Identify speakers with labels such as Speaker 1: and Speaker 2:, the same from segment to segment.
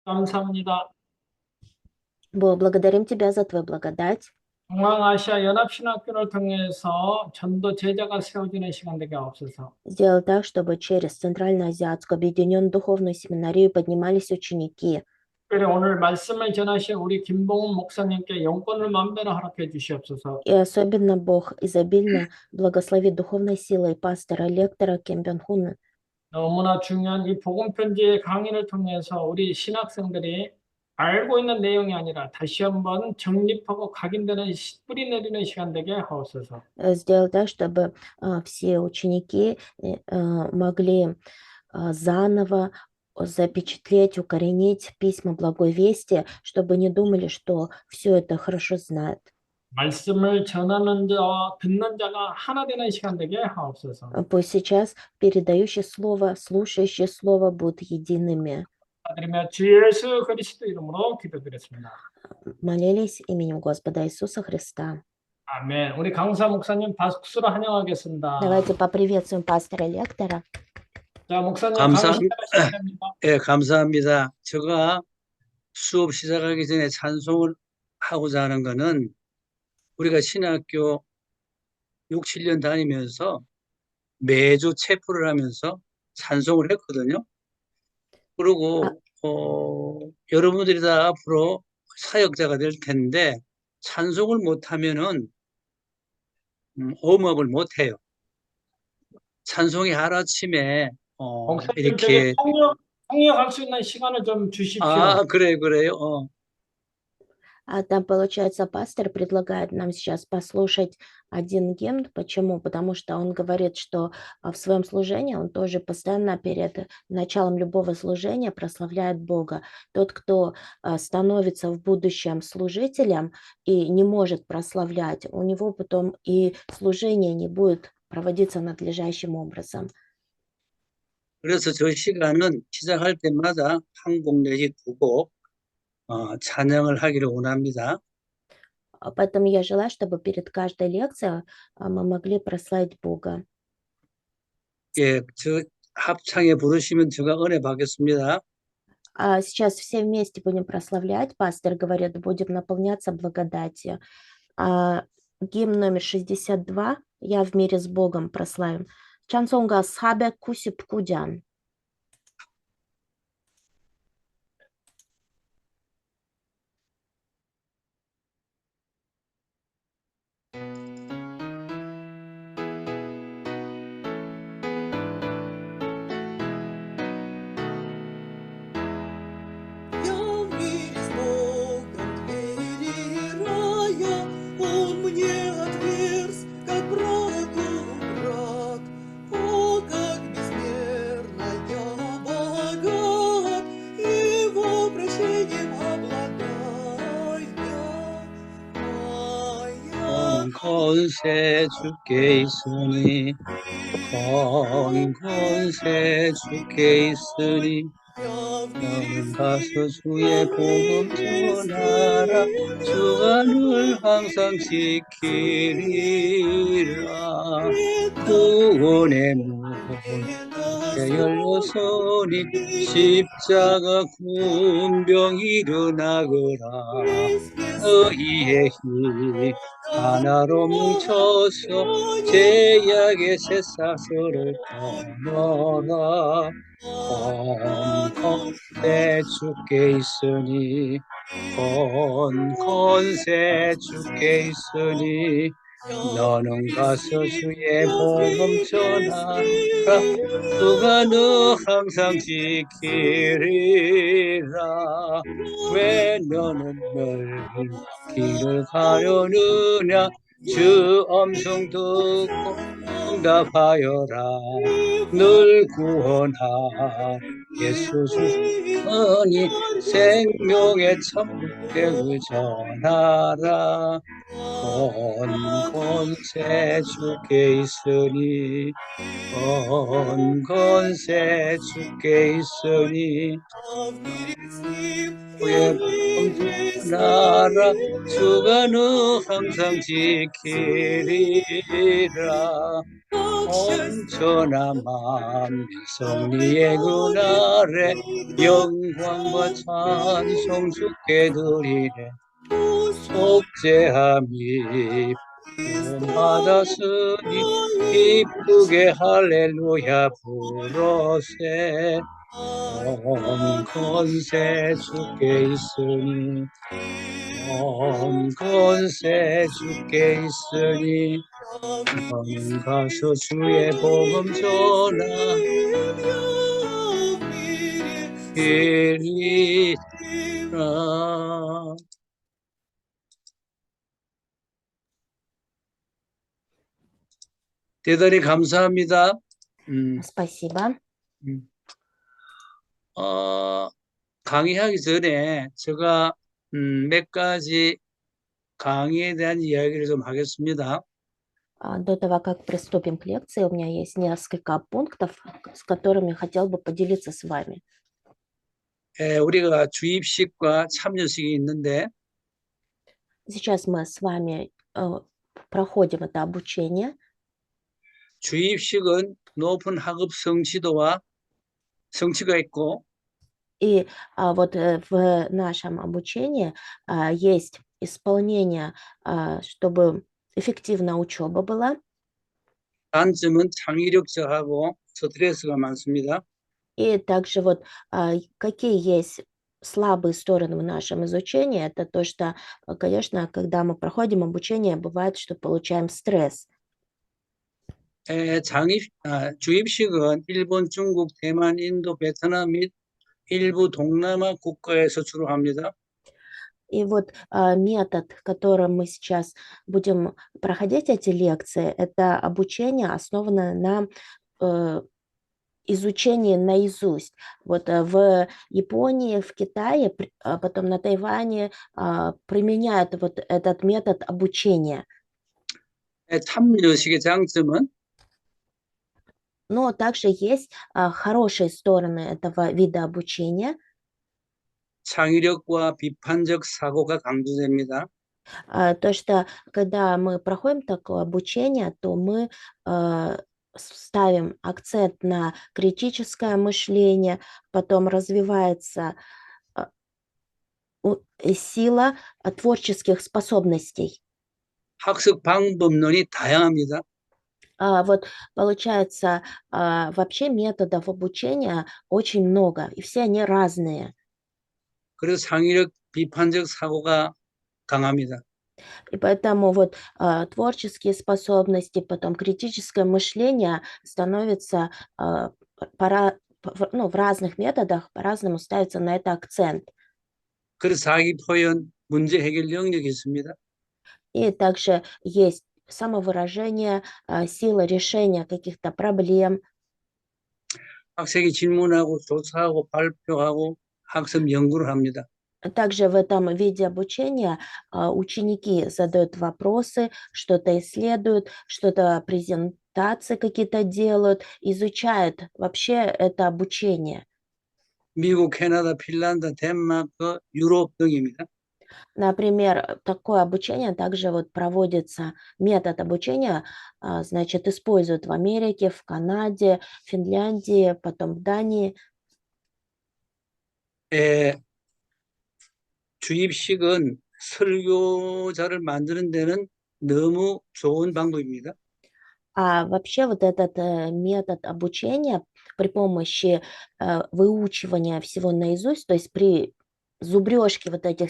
Speaker 1: 감사합니다.
Speaker 2: Благодарим Тебя за Твою благодать.
Speaker 1: 중앙아시아 연합신학교를 통해서 전도 제자가 세워지는 시간 되게 없어서
Speaker 2: Сделай так, чтобы через Центральноазиатскую объединенную духовную семинарию поднимались ученики.
Speaker 1: 특별히 오늘 말씀을 전하신 우리 김봉훈 목사님께 영권을 만배로 허락해 주시옵소서.
Speaker 2: И особенно Бог изобильно благословит духовной силой пастора, лектора Ким Бён Хуна.
Speaker 1: 너무나 중요한 이 복음 편지의 강의를 통해서 우리 신학생들이 알고 있는 내용이 아니라 다시 한번 정립하고 각인되는 뿌리 내리는 시간 되게 하옵소서.
Speaker 2: Сделай так, чтобы все ученики могли заново запечатлеть, укоренить письма Благой Вести, чтобы не думали, что все это хорошо знают.
Speaker 1: 말씀을 전하는 자와 듣는 자가 하나 되는 시간 되게 하옵소서.
Speaker 2: Пусть сейчас передающий слово, слушающий слово будут едиными.
Speaker 1: 드리며 주 예수 그리스도 이름으로 기도드렸습니다.
Speaker 2: Молились именем Господа Иисуса Христа.
Speaker 1: 아멘. 우리 강사 목사님 박수로 환영하겠습니다.
Speaker 2: Давайте поприветствуем пастора лектора.
Speaker 1: 자, 목사님 강의 시작하셔야 됩니다.
Speaker 3: 예, 감사합니다. 제가 수업 시작하기 전에 찬송을 하고자 하는 거는 우리가 신학교 6, 7년 다니면서 매주 체포를 하면서 찬송을 했거든요. 그리고 여러분들이 다 앞으로 사역자가 될 텐데 찬송을 못하면은 어음업을 못해요. 찬송이 하루아침에 이렇게
Speaker 1: 통역할 수 있는 시간을 좀 주십시오.
Speaker 3: 그래요.
Speaker 2: А там, получается, пастор предлагает нам сейчас послушать один гимн. Почему? Потому что он говорит, что в своем служении он тоже постоянно перед началом любого служения прославляет Бога. Тот, кто становится в будущем служителем и не может прославлять, у него потом и служение не будет проводиться надлежащим образом.
Speaker 3: 그래서 저 시간은 시작할 때마다 한 곡 내지 두 곡 찬양을 하기를 원합니다.
Speaker 2: Поэтому я желаю, чтобы перед каждой лекцией мы могли прославить Бога.
Speaker 3: 예, 저 합창에 부르시면 제가 은혜 받겠습니다.
Speaker 2: Сейчас все вместе будем прославлять. Пастор говорит, будем наполняться благодатью. Гимн номер 62 «Я в мире с Богом» прославим. Чансонга схабе кусип кудян.
Speaker 3: 권세 주께 있으니 권세 주께 있으니 너는 가서 주의 복음 전하라 주가 늘 항상 지키리라 구원의 문 열려서니 십자가 군병 일어나거라 너희의 힘 하나로 뭉쳐서 제약의 새사슬을 떠나라 권세 주께 있으니 권세 주께 있으니 너는 가서 주의 복음 전하라 주가 너 항상 지키리라 왜 너는 넓은 길을 가려느냐 주 음성 듣고 응답하여라 늘 구원하 예수 주니 생명의 천국을 전하라 권세 주께 있으니 권세 주께 있으니 주의 복음 전하라 주가 너 항상 지키리라 온전함한 성리의 그날에 영광과 찬송 주께 드리네. 속죄함이 구원받았으니 기쁘게 할렐루야 부르세. 온 권세 주께 있으니 온 권세 주께 있으니 너는 가서 주의 복음 전하리라. 대단히 감사합니다.
Speaker 2: Спасибо.
Speaker 3: 음. 강의하기 전에 제가 몇 가지 강의에 대한 이야기를 좀 하겠습니다.
Speaker 2: До того, как приступим к лекции, у меня есть несколько пунктов, с которыми хотел бы поделиться с вами.
Speaker 3: 우리가 주입식과 참여식이 있는데
Speaker 2: Сейчас мы с вами проходим это обучение.
Speaker 3: 주입식은 높은 학업 성취도와 성취가 있고
Speaker 2: И вот в нашем обучении есть исполнение, чтобы эффективная учеба была.
Speaker 3: 단점은 창의력 저하고 스트레스가 많습니다.
Speaker 2: И также вот какие есть слабые стороны в нашем изучении, это то, что, конечно, когда мы проходим обучение, бывает, что получаем стресс.
Speaker 3: 주입식은 일본, 중국, 대만, 인도, 베트남 및 일부 동남아 국가에서 주로 합니다.
Speaker 2: И вот метод, которым мы сейчас будем проходить эти лекции, это обучение, основанное на изучении наизусть. Вот в Японии, в Китае, потом на Тайване применяют вот этот метод обучения.
Speaker 3: 참여식의 장점은
Speaker 2: Но также есть хорошие стороны этого вида обучения.
Speaker 3: 창의력과 비판적 사고가 강조됩니다.
Speaker 2: То, что когда мы проходим такое обучение, то мы ставим акцент на критическое мышление, потом развивается сила творческих способностей.
Speaker 3: 학습 방법론이 다양합니다.
Speaker 2: Вот получается, вообще методов обучения очень много, и все они разные.
Speaker 3: 그래서 창의력, 비판적 사고가 강합니다.
Speaker 2: И поэтому вот творческие способности, потом критическое мышление становится в разных методах по-разному ставится на это акцент.
Speaker 3: 그래서 자기 표현, 문제 해결 능력이 있습니다.
Speaker 2: И также есть самовыражение, сила решения каких-то проблем.
Speaker 3: 학생이 질문하고 조사하고 발표하고 학습 연구를 합니다.
Speaker 2: Также в этом виде обучения ученики задают вопросы, что-то исследуют, что-то презентации какие-то делают, изучают вообще это обучение.
Speaker 3: 미국, 캐나다, 핀란드, 덴마크, 유럽 등입니다.
Speaker 2: Например, такое обучение также вот проводится, метод обучения, значит, используют в Америке, в Канаде, Финляндии, потом в Дании.
Speaker 3: 주입식은 설교자를 만드는 데는 너무 좋은 방법입니다.
Speaker 2: А вообще вот этот метод обучения при помощи выучивания всего наизусть, то есть при зубрежке вот этих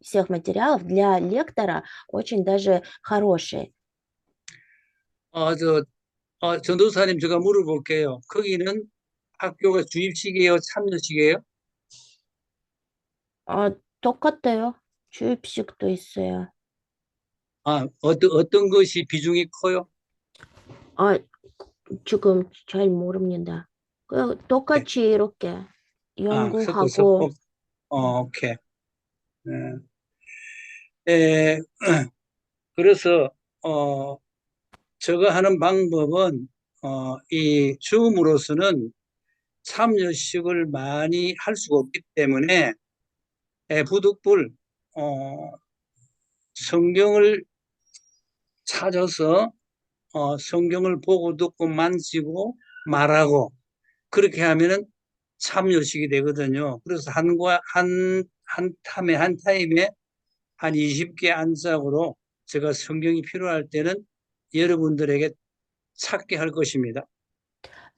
Speaker 2: всех материалов для лектора очень даже хороший.
Speaker 3: 전도사님 제가 물어볼게요. 거기는 학교가 주입식이에요, 참여식이에요?
Speaker 2: 똑같아요. 주입식도 있어요.
Speaker 3: 어떤 것이 비중이 커요?
Speaker 2: 지금 잘 모릅니다. 똑같이 이렇게
Speaker 3: 섞어서
Speaker 2: 연구하고.
Speaker 3: 오케이. 그래서 저거 하는 방법은 이 줌으로서는 참여식을 많이 할 수가 없기 때문에 부득불 성경을 찾아서 성경을 보고 듣고 만지고 말하고 그렇게 하면은 참여식이 되거든요. 그래서 한 타임에 한 20개 안짝으로 제가 성경이 필요할 때는 여러분들에게 찾게 할 것입니다.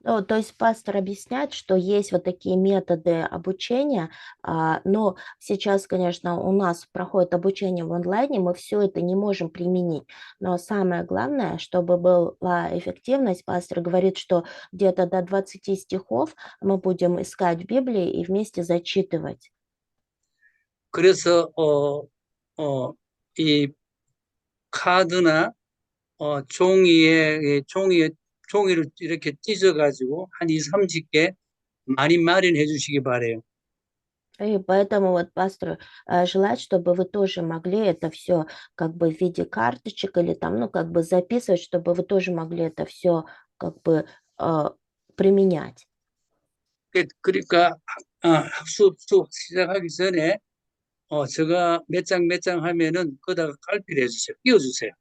Speaker 2: Ну, то есть пастор объясняет, что есть вот такие методы обучения, но сейчас, конечно, у нас проходит обучение в онлайне, мы все это не можем применить. Но самое главное, чтобы была эффективность, пастор говорит, что где-то до 20 стихов мы будем искать в Библии и вместе зачитывать.
Speaker 3: 그래서 이 카드나 종이를 이렇게 찢어가지고 한 2, 30개 많이 마련해 주시기 바래요.
Speaker 2: И поэтому вот пастор желает, чтобы вы тоже могли это все как бы в виде карточек или там, ну, как бы записывать, чтобы вы тоже могли это все как бы применять.
Speaker 3: 그러니까 수업 시작하기 전에 제가 몇 장 하면은 거기다가 깔피를 해주세요. 끼워주세요.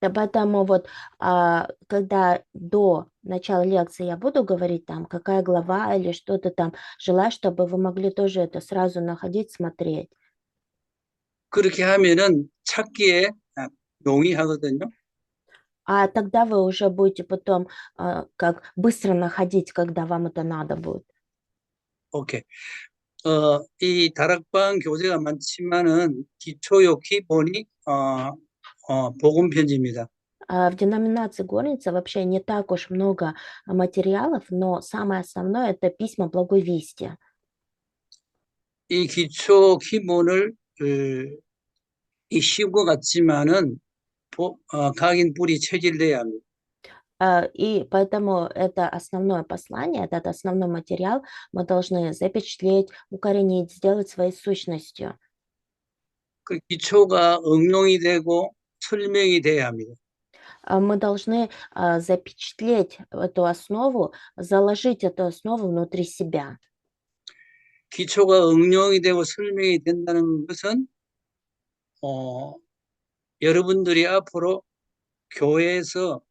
Speaker 2: Да поэтому вот когда до начала лекции я буду говорить там, какая глава или что-то там, желаю, чтобы вы могли тоже это сразу находить, смотреть.
Speaker 3: 그렇게 하면은 찾기에 용이하거든요.
Speaker 2: А тогда вы уже будете потом как быстро находить, когда вам это надо будет.
Speaker 3: 오케이. 이 다락방 교재가 많지만은 기초요 기본이 복음 편지입니다.
Speaker 2: В деноминации Горница вообще не так уж много материалов, но самое основное – это письма Благой Вести.
Speaker 3: 이 기초 기본을 이 쉬운 것 같지만은 각인 뿌리 체질돼야 합니다.
Speaker 2: И поэтому это основное послание, этот основной материал мы должны запечатлеть, укоренить, сделать своей сущностью.
Speaker 3: 그 기초가 응용이 되고 설명이 돼야 합니다.
Speaker 2: Мы должны запечатлеть эту основу, заложить эту основу внутри себя.
Speaker 3: 기초가 응용이 되고 설명이 된다는 것은 여러분들이 앞으로 교회에서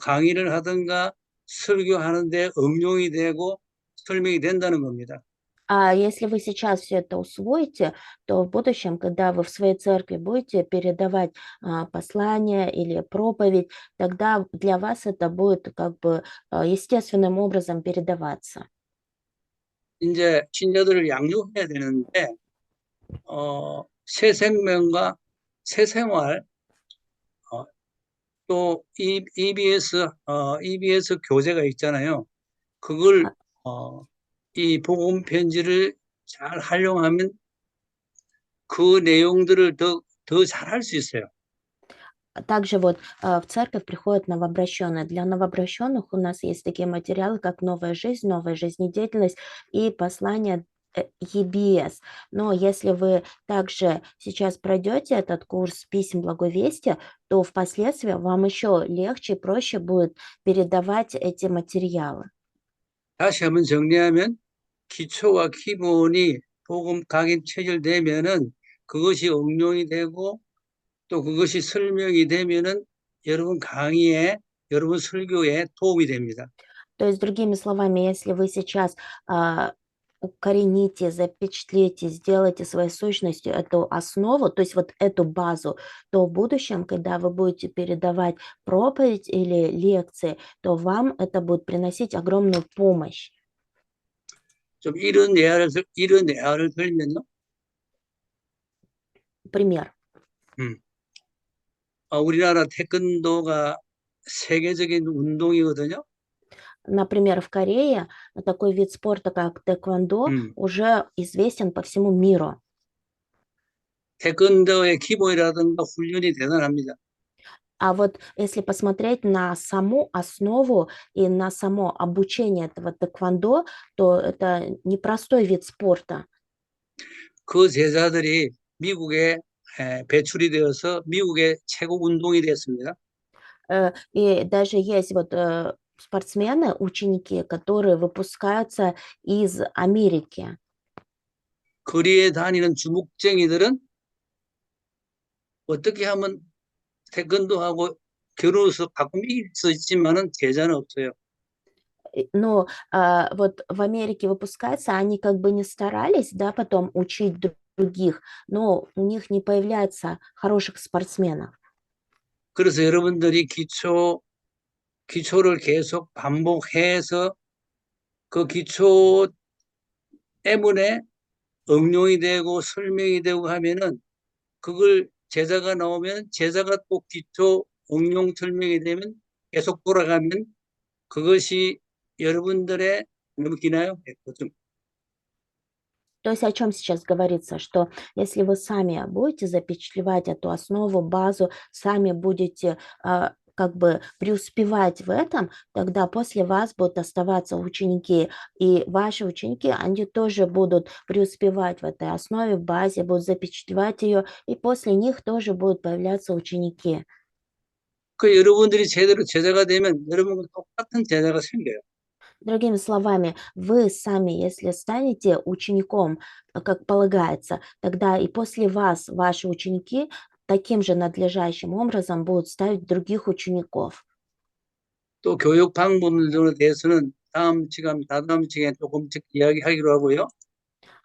Speaker 3: 강의를 하든가 설교하는데 응용이 되고 설명이 된다는 겁니다.
Speaker 2: А если вы сейчас все это усвоите, то в будущем, когда вы в своей церкви будете передавать послание или проповедь, тогда для вас это будет как бы естественным образом передаваться.
Speaker 3: 이제 신자들을 양육해야 되는데 새 생명과 새 생활 또 EBS 교재가 있잖아요. 그걸 이 복음 편지를 잘 활용하면 그 내용들을 더 잘할 수 있어요.
Speaker 2: Также вот в церковь приходят новообращенные. Для новообращенных у нас есть такие материалы, как «Новая жизнь», «Новая жизнедеятельность» и послание EBS. Но если вы также сейчас пройдете этот курс писем Благой Вести, то впоследствии вам еще легче и проще будет передавать эти материалы.
Speaker 3: 다시 한번 정리하면 기초와 기본이 복음 각인 체질되면은 그것이 응용이 되고 또 그것이 설명이 되면은 여러분 강의에 여러분 설교에 도움이 됩니다.
Speaker 2: То есть, другими словами, если вы сейчас укорените, запечатлите, сделайте своей сущностью эту основу, то есть вот эту базу, то в будущем, когда вы будете передавать проповедь или лекции, то вам это будет приносить огромную помощь.
Speaker 3: 좀 이런 예화를 들면요.
Speaker 2: Пример.
Speaker 3: 우리나라 태권도가 세계적인 운동이거든요.
Speaker 2: Например, в Корее такой вид спорта, как тэквондо, уже известен по всему миру.
Speaker 3: 태권도의 기본이라든가 훈련이 대단합니다.
Speaker 2: А вот если посмотреть на саму основу и на само обучение этого тэквондо, то это непростой вид спорта.
Speaker 3: 그 제자들이 미국에 배출이 되어서 미국의 최고 운동이 됐습니다.
Speaker 2: И даже есть вот спортсмены, ученики, которые выпускаются из Америки.
Speaker 3: 거리에 다니는 주목쟁이들은 어떻게 하면 태권도하고 겨루어서 가끔 이길 수 있지만은 제자는 없어요.
Speaker 2: Но вот в Америке выпускается, они как бы не старались, да, потом учить других, но у них не появляется хороших спортсменов.
Speaker 3: 그래서 여러분들이 기초를 계속 반복해서 그 기초 때문에 응용이 되고 설명이 되고 하면은 그걸 제자가 나오면 제자가 또 기초 응용 설명이 되면 계속 돌아가면 그것이 여러분들의 너무 기나요? 100%좀.
Speaker 2: То есть о чем сейчас говорится, что если вы сами будете запечатлевать эту основу, базу, сами будете как бы преуспевать в этом, тогда после вас будут оставаться ученики, и ваши ученики, они тоже будут преуспевать в этой основе, базе, будут запечатлевать ее, и после них тоже будут появляться ученики.
Speaker 3: 그 여러분들이 제대로 제자가 되면 여러분과 똑같은 제자가 생겨요.
Speaker 2: Другими словами, вы сами, если станете учеником, как полагается, тогда и после вас ваши ученики таким же надлежащим образом будут ставить других учеников.
Speaker 3: 또 교육 방법론에 대해서는 다음 시간에 조금씩 이야기하기로 하고요.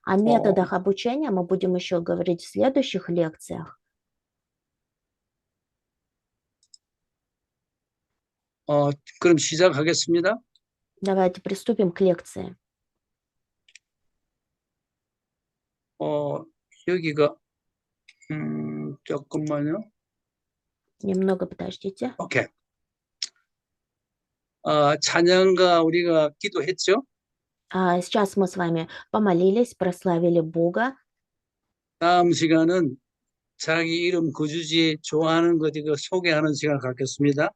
Speaker 2: О методах обучения мы будем еще говорить в следующих лекциях.
Speaker 3: 그럼 시작하겠습니다.
Speaker 2: Давайте приступим к лекции.
Speaker 3: 여기가 조금만요.
Speaker 2: Немного подождите.
Speaker 3: 오케이. 찬양가 우리가 기도했죠?
Speaker 2: Сейчас мы с вами помолились, прославили Бога.
Speaker 3: 다음 시간은 자기 이름 거주지 좋아하는 것 이거 소개하는 시간을 갖겠습니다.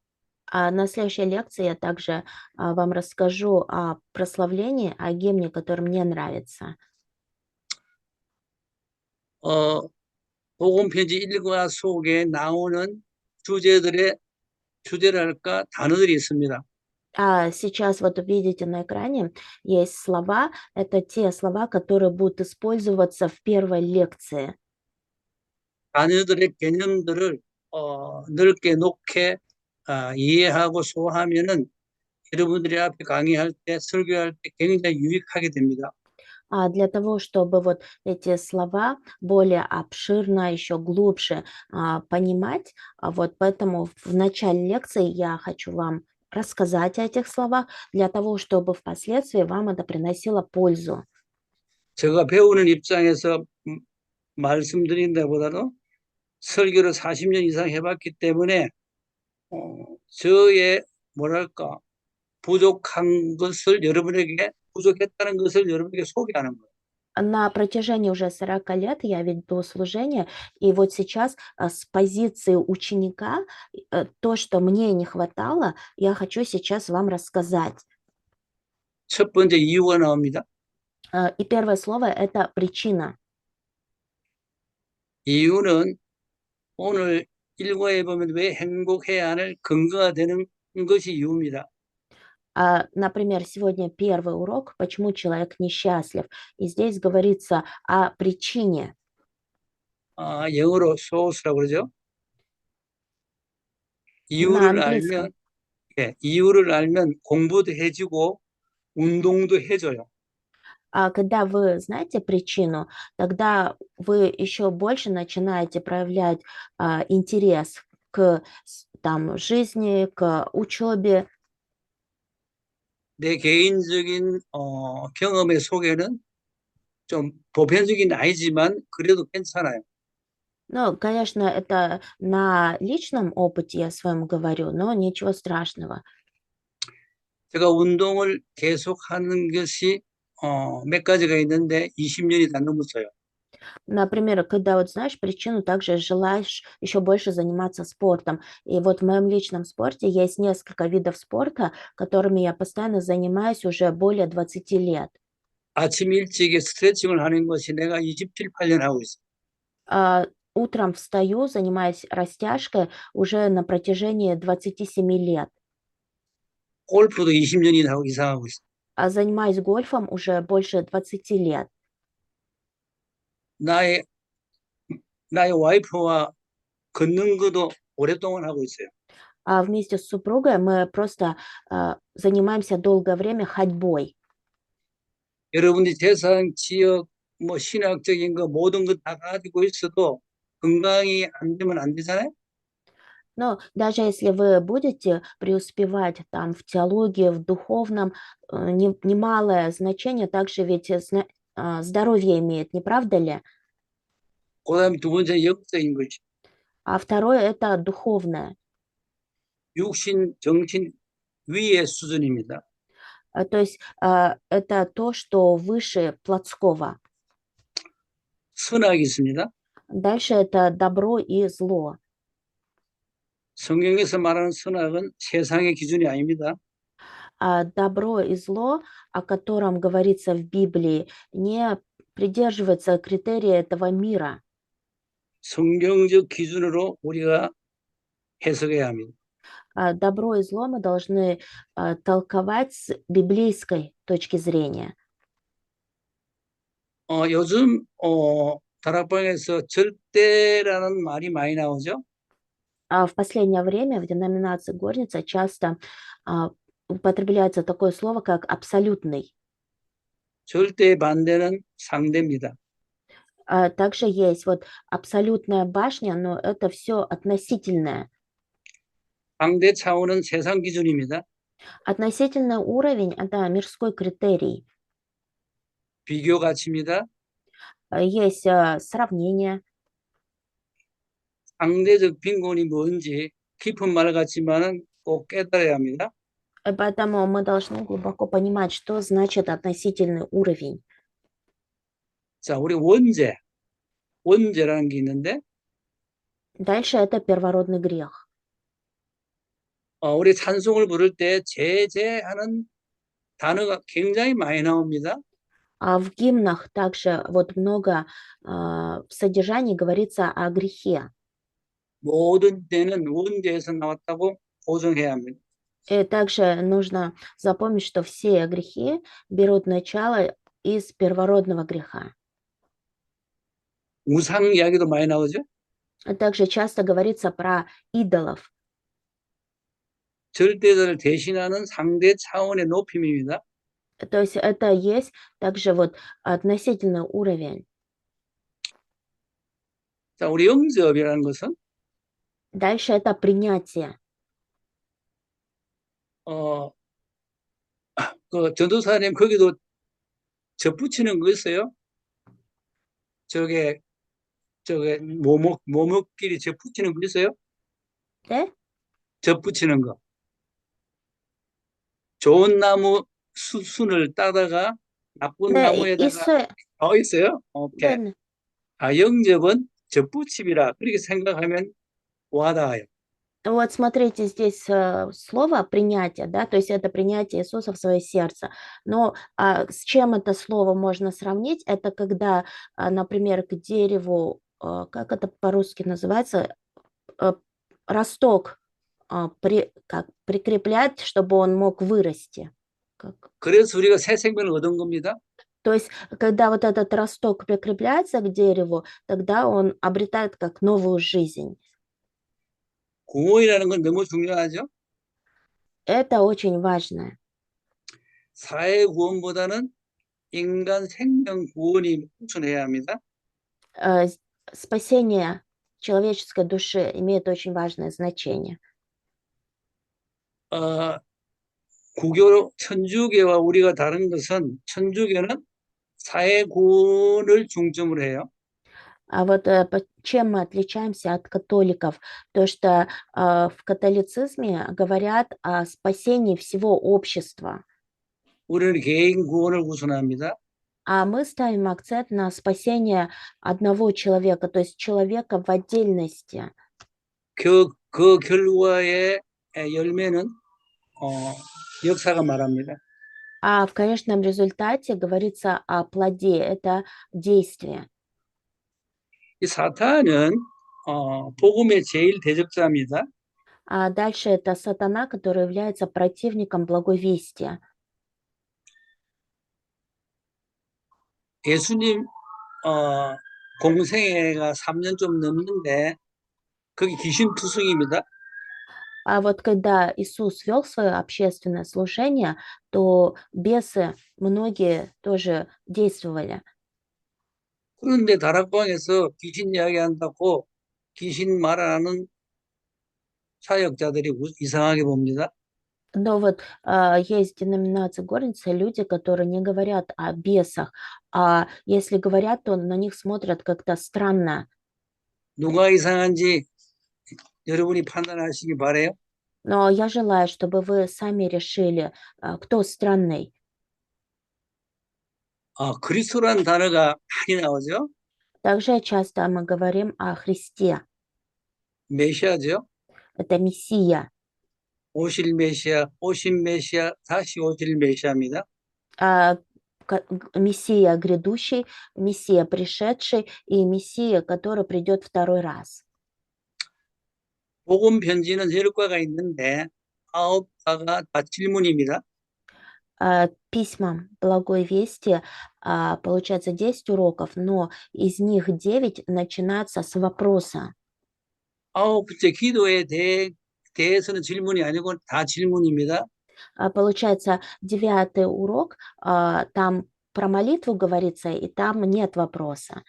Speaker 2: На следующей лекции я также вам расскажу о прославлении, о гимне, который мне нравится.
Speaker 3: 복음 편지 1과 속에 나오는 주제랄까 단어들이 있습니다.
Speaker 2: Сейчас вот видите на экране есть слова. Это те слова, которые будут использоваться в первой лекции.
Speaker 3: 단어들의 개념들을 넓게 높게 이해하고 소화하면은 여러분들이 앞에 강의할 때 설교할 때 굉장히 유익하게 됩니다.
Speaker 2: Для того, чтобы вот эти слова более обширно, еще глубже понимать, вот поэтому в начале лекции я хочу вам рассказать о этих словах, для того, чтобы впоследствии вам это приносило пользу.
Speaker 3: 제가 배우는 입장에서 말씀드린다보다도 설교를 40년 이상 해봤기 때문에 저의 뭐랄까 부족한 것을 여러분에게 부족했다는 것을 여러분에게 소개하는 거예요.
Speaker 2: На протяжении уже 40 лет я веду служение, и вот сейчас с позиции ученика то, что мне не хватало, я хочу сейчас вам рассказать.
Speaker 3: 첫 번째 이유가 나옵니다.
Speaker 2: И первое слово – это причина.
Speaker 3: 이유는 오늘 일과에 보면 왜 행복해야 하는 근거가 되는 것이 이유입니다.
Speaker 2: Например, сегодня первый урок «Почему человек несчастлив?» И здесь говорится о причине.
Speaker 3: 영어로 source라고 그러죠.
Speaker 2: На английском.
Speaker 3: 이유를 알면 공부도 해주고 운동도 해줘요.
Speaker 2: Когда вы знаете причину, тогда вы еще больше начинаете проявлять интерес к жизни, к учебе.
Speaker 3: 내 개인적인 경험의 소개는 좀 보편적인 아니지만 그래도 괜찮아요.
Speaker 2: Ну, конечно, это на личном опыте я с вами говорю, но ничего страшного.
Speaker 3: 제가 운동을 계속하는 것이 몇 가지가 있는데 20년이 다 넘었어요.
Speaker 2: Например, когда вот знаешь причину, также желаешь еще больше заниматься спортом. И вот в моем личном спорте есть несколько видов спорта, которыми я постоянно занимаюсь уже более 20 лет.
Speaker 3: 아침 일찍에 스트레칭을 하는 것이 내가 27, 8년 하고 있어요.
Speaker 2: Утром встаю, занимаюсь растяжкой уже на протяжении 27 лет.
Speaker 3: 골프도 20년 이상 하고 있어요.
Speaker 2: Занимаюсь гольфом уже больше 20 лет.
Speaker 3: 나의 와이프와 걷는 것도 오랫동안 하고 있어요.
Speaker 2: А вместе с супругой мы просто занимаемся долгое время ходьбой.
Speaker 3: 여러분이 재산, 지역, 뭐 신학적인 거 모든 거 다 가지고 있어도 건강이 안 되면 안 되잖아요.
Speaker 2: Но даже если вы будете преуспевать там в теологии, в духовном, немалое значение также ведь здоровье имеет, не правда ли?
Speaker 3: 그다음에 두 번째 영적인 것이
Speaker 2: А второе– это духовное.
Speaker 3: 육신, 정신 위의 수준입니다.
Speaker 2: То есть это то, что выше плотского.
Speaker 3: 선악이 있습니다.
Speaker 2: Дальше это добро и зло.
Speaker 3: 성경에서 말하는 선악은 세상의 기준이 아닙니다.
Speaker 2: А добро и зло, о котором говорится в Библии, не придерживается критерия этого мира.
Speaker 3: 성경적 기준으로 우리가 해석해야 합니다.
Speaker 2: Добро и зло мы должны толковать с библейской точки зрения.
Speaker 3: 요즘 다락방에서 절대라는 말이 많이 나오죠.
Speaker 2: В последнее время в деноминации Горница часто употребляется такое слово, как абсолютный.
Speaker 3: 절대의 반대는 상대입니다.
Speaker 2: Также есть вот абсолютная башня, но это все относительное.
Speaker 3: 상대 차원은 세상 기준입니다.
Speaker 2: Относительный уровень– это мирской критерий.
Speaker 3: 비교 가치입니다.
Speaker 2: Есть сравнение.
Speaker 3: 상대적 빈곤이 뭔지 깊은 말 같지만은 꼭 깨달아야 합니다.
Speaker 2: Поэтому мы должны глубоко понимать, что значит относительный уровень.
Speaker 3: 자, 우리 원죄라는 게 있는데,
Speaker 2: Дальше это первородный грех.
Speaker 3: 우리 찬송을 부를 때 제재하는 단어가 굉장히 많이 나옵니다.
Speaker 2: А в гимнах также вот много в содержании говорится о грехе.
Speaker 3: 모든 죄는 원죄에서 나왔다고 고정해야 합니다.
Speaker 2: И также нужно запомнить, что все грехи берут начало из первородного греха.
Speaker 3: 우상 이야기도 많이 나오죠.
Speaker 2: Также часто говорится про идолов.
Speaker 3: 절대자를 대신하는 상대 차원의 높임입니다.
Speaker 2: То есть это есть также вот относительный уровень.
Speaker 3: 자, 우리 영접이라는 것은
Speaker 2: Дальше это принятие.
Speaker 3: 그 전도사님 거기도 접붙이는 거 있어요? 저게 모목끼리 접붙이는 거 있어요?
Speaker 2: 네?
Speaker 3: 접붙이는 거. 좋은 나무 순을 따다가 나쁜
Speaker 2: 네,
Speaker 3: 나무에다가
Speaker 2: 있어요.
Speaker 3: 있어요? 오케이.
Speaker 2: 네.
Speaker 3: 영접은 접붙임이라 그렇게 생각하면 와닿아요.
Speaker 2: Вот смотрите, здесь слово принятие, да, то есть это принятие Иисуса в свое сердце. Но с чем это слово можно сравнить? Это когда, например, к дереву, как это по-русски называется, росток прикреплять, чтобы он мог вырасти.
Speaker 3: 그래서 우리가 새 생명을 얻은 겁니다.
Speaker 2: То есть, когда вот этот росток прикрепляется к дереву, тогда он обретает как новую жизнь.
Speaker 3: 구원이라는 건 너무 중요하죠.
Speaker 2: Это очень важно.
Speaker 3: 사회 구원보다는 인간 생명 구원이 우선해야 합니다.
Speaker 2: Спасение человеческой души имеет очень важное значение.
Speaker 3: 구교 천주교와 우리가 다른 것은 천주교는 사회 구원을 중점으로 해요.
Speaker 2: А вот чем мы отличаемся от католиков? То, что в католицизме говорят о спасении всего общества.
Speaker 3: 우리는 개인 구원을 우선합니다.
Speaker 2: А мы ставим акцент на спасение одного человека, то есть человека в отдельности.
Speaker 3: 그 결과의 열매는 역사가 말합니다.
Speaker 2: А в конечном результате говорится о плоде, это действие.
Speaker 3: 이 사탄은 복음의 제일 대적자입니다.
Speaker 2: А дальше это сатана, который является противником благой вести.
Speaker 3: 예수님 공생애가 3년 좀 넘는데 거기 귀신 투성입니다.
Speaker 2: А вот когда Иисус вел свое общественное служение, то бесы многие тоже действовали.
Speaker 3: 그런데 다락방에서 귀신 이야기한다고 귀신 말 안 하는 사역자들이 이상하게 봅니다.
Speaker 2: Но вот есть деноминация горницы, люди, которые не говорят о бесах, а если говорят, то на них смотрят как-то странно.
Speaker 3: 누가 이상한지 여러분이 판단하시기 바래요.
Speaker 2: Но я желаю, чтобы вы сами решили, кто странный.
Speaker 3: 그리스도란 단어가 많이 나오죠.
Speaker 2: Также часто мы говорим о Христе.
Speaker 3: 메시아죠.
Speaker 2: Это Мессия.
Speaker 3: 오실 메시아, 오신 메시아, 다시 오실 메시아입니다.
Speaker 2: а, Мессия грядущий, Мессия пришедший и Мессия, который придет второй раз.
Speaker 3: 복음 편지는 10과가 있는데 9과가 다 질문입니다.
Speaker 2: Письма Благой Вести, получается 10 уроков, но из них 9 начинаются с вопроса.
Speaker 3: 9번째 기도에 대해서는 질문이 아니고 다 질문입니다.
Speaker 2: Получается 9-й урок, там про молитву говорится, и там нет вопроса.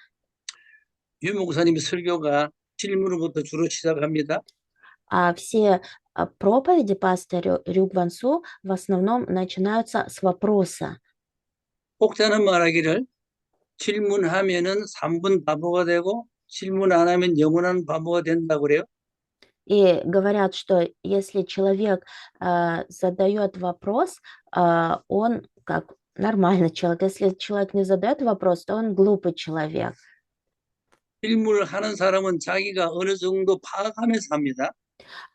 Speaker 3: 유 목사님의 설교가 질문으로부터 주로 시작합니다.
Speaker 2: А все проповеди пастыря Рю Гвансу в основном начинаются с вопроса.
Speaker 3: 혹자는 말하기를 질문하면은 3분 바보가 되고 질문 안 하면 영원한 바보가 된다고 그래요.
Speaker 2: И говорят, что если человек задает вопрос, он как нормальный человек. Если человек не задает вопрос, то он глупый человек.
Speaker 3: 질문을 하는 사람은 자기가 어느 정도 파악하면서 합니다.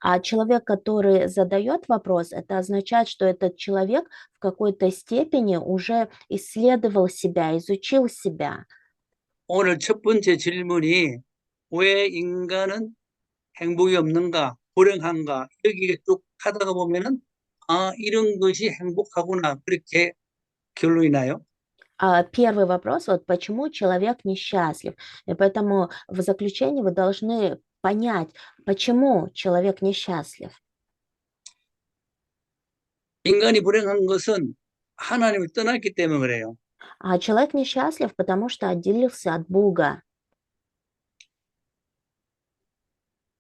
Speaker 2: А человек, который задает вопрос, это означает, что этот человек в какой-то степени уже исследовал себя, изучил себя.
Speaker 3: 오늘 첫 번째 질문이 왜 인간은 행복이 없는가, 불행한가, 여기에 쭉 하다가 보면은, 이런 것이 행복하구나, 그렇게 결론이 나요.
Speaker 2: Первый вопрос, вот почему человек несчастлив. И поэтому в заключении вы должны понять, почему человек несчастлив.
Speaker 3: 인간이 불행한 것은 하나님을 떠났기 때문에 그래요.
Speaker 2: А человек несчастлив, потому что отделился от Бога,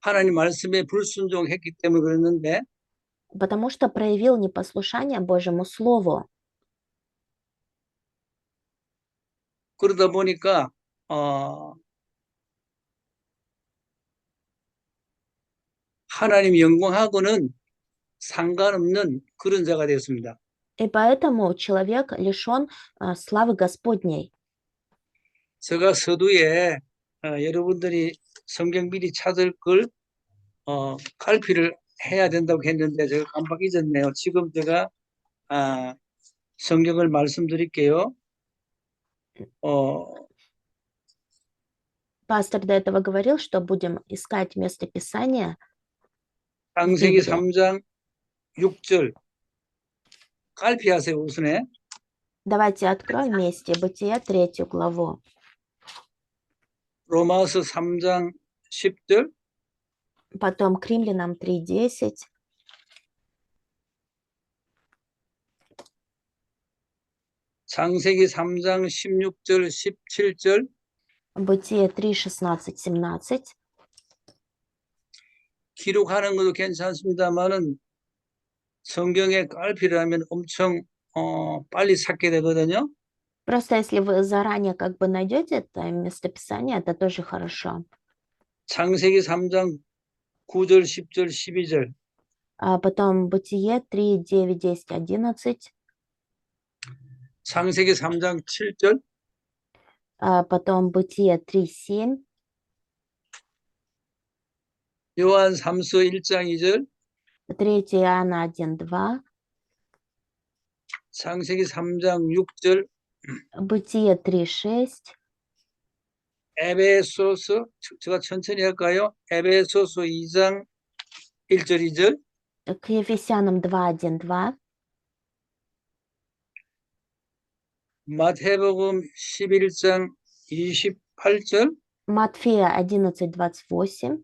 Speaker 3: 하나님 말씀에 불순종했기 때문에 그랬는데,
Speaker 2: потому что проявил непослушание Божьему Слову.
Speaker 3: 그러다 보니까, 하나님 영광하고는 상관없는 그런 자가 되었습니다.
Speaker 2: И поэтому человек лишен славы Господней.
Speaker 3: 제가 서두에 여러분들이 성경 미리 찾을 걸 갈피를 해야 된다고 했는데 제가 깜빡 잊었네요. 지금 제가 성경을 말씀드릴게요.
Speaker 2: Пастор до этого говорил, что будем искать место Писания.
Speaker 3: 창세기
Speaker 2: Библия.
Speaker 3: 3장 6절 갈피하세요 우선에.
Speaker 2: Давайте откроем вместе Бытие 3 главу.
Speaker 3: 로마서 3장 10절
Speaker 2: Потом к Римлянам 3:10.
Speaker 3: 창세기 3장 16절 17절
Speaker 2: Бытие 3:16-17.
Speaker 3: 기록하는 것도 괜찮습니다만은 성경에 갈피를 하면 엄청 빨리 찾게 되거든요.
Speaker 2: Просто если вы заранее как бы найдете это местописание, это тоже хорошо.
Speaker 3: 창세기 3장 9절 10절 12절
Speaker 2: А потом Бытие 3, 9, 10, 11.
Speaker 3: 창세기 3장 7절
Speaker 2: А потом Бытие 3, 7.
Speaker 3: 요한 3서 1장 2절
Speaker 2: 3 Иоанна 1, 2.
Speaker 3: 창세기 3장 6절
Speaker 2: Бытие 3, 6.
Speaker 3: 에베소서 제가 천천히 할까요? 에베소서 2장 1절 2절
Speaker 2: К Ефесянам 2, 1, 2.
Speaker 3: 마태복음 11장 28절
Speaker 2: Матфея 11, 28.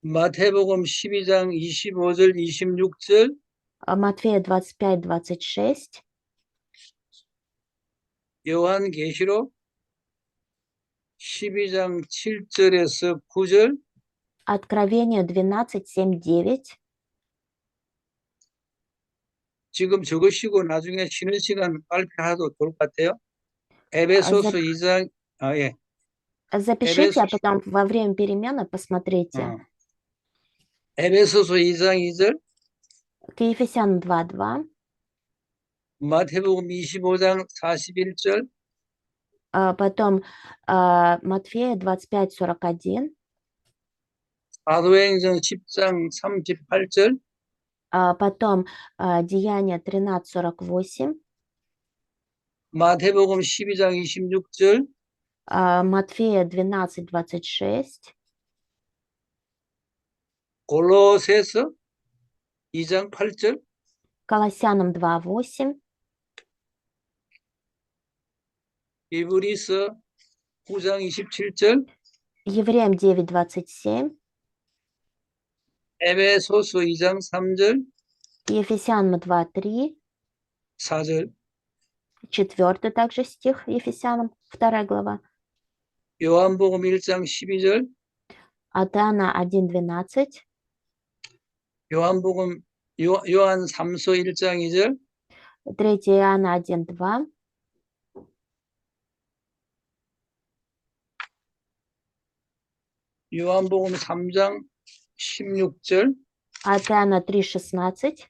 Speaker 3: 마태복음 12장 25절, 26절,
Speaker 2: Матфея 25-26,
Speaker 3: 요한계시록 12장 7절에서 9절,
Speaker 2: Откровение 12, 7, 9.
Speaker 3: 지금 적으시고 나중에 쉬는 시간 발표하도 좋을 것 같아요.
Speaker 2: А,
Speaker 3: 에베소서
Speaker 2: зап-
Speaker 3: 2장, 예,
Speaker 2: Запишите,
Speaker 3: 에베소,
Speaker 2: а потом во время перемены посмотрите.
Speaker 3: 에베소서 2장 2절,
Speaker 2: К Ефесянам 2:2,
Speaker 3: 마태복음 25장 41절,
Speaker 2: потом Матфея 25:41,
Speaker 3: 사도행전 10장 38절,
Speaker 2: потом Деяния 13:48,
Speaker 3: 마태복음 12장 26절,
Speaker 2: Матфея 12:26,
Speaker 3: 골로새서 2장 8절,
Speaker 2: Колоссянам 2:8,
Speaker 3: 이브리서 9장 27절,
Speaker 2: Евреям 9:27,
Speaker 3: 에베소서 2장 3절,
Speaker 2: Ефесянам 2:3,
Speaker 3: 4절,
Speaker 2: 4 также стих Ефесянам, 2 глава,
Speaker 3: 요한복음 1장 12절,
Speaker 2: от Иоанна 1:12,
Speaker 3: 요한복음 요한 3서 1장 2절,
Speaker 2: 3 Иоанна 1:2,
Speaker 3: 요한복음 3장 16절,
Speaker 2: от Иоанна 3:16.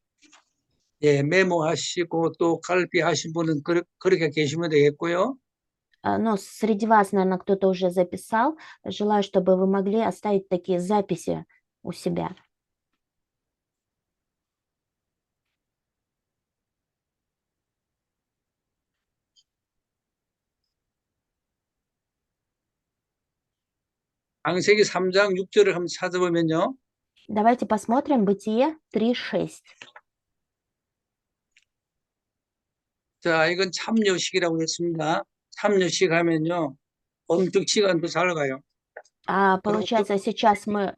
Speaker 3: 예, 메모하시고 또 갈피하신 분은 그렇게 계시면 되겠고요.
Speaker 2: Ну, среди вас, наверное, кто-то уже записал. Желаю, чтобы вы могли оставить такие записи у себя.
Speaker 3: 창세기 3장 6절을 한번 찾아보면요.
Speaker 2: Давайте посмотрим Бытие 3:6.
Speaker 3: 자, 이건 참여식이라고 했습니다. 참여식 하면요. 엄청 시간도 잘 가요. 그리고
Speaker 2: Получается, сейчас мы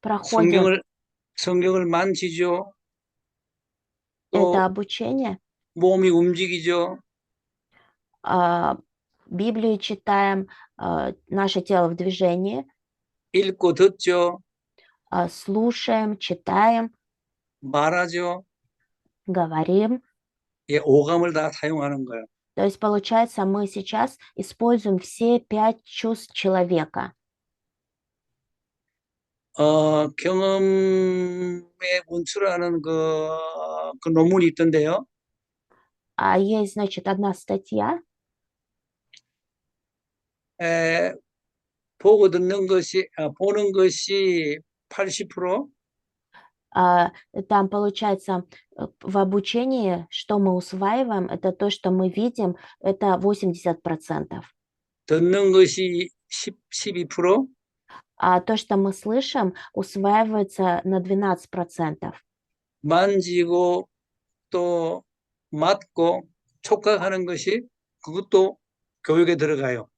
Speaker 2: проходим
Speaker 3: 성경을 만지죠.
Speaker 2: это
Speaker 3: 또
Speaker 2: обучение,
Speaker 3: 몸이 움직이죠.
Speaker 2: Библию читаем, наше тело в движении,
Speaker 3: 읽고 듣죠.
Speaker 2: слушаем, читаем,
Speaker 3: 말하죠.
Speaker 2: говорим.
Speaker 3: 예, 오감을 다 사용하는 거예요.
Speaker 2: То есть, получается, мы сейчас используем все 5 чувств человека.
Speaker 3: 경험에 문출하는 그 논문이 있던데요.
Speaker 2: Есть, значит, одна статья,
Speaker 3: 보고 듣는 것이, 보는 것이 80%,
Speaker 2: там получается в обучении, что мы усваиваем, это то, что мы видим, это 80%.
Speaker 3: 듣는 것이 12%,
Speaker 2: А то, что мы слышим, усваивается на 12%.
Speaker 3: 만지고 또 맞고 촉각하는 것이 그것도 교육에 들어가요.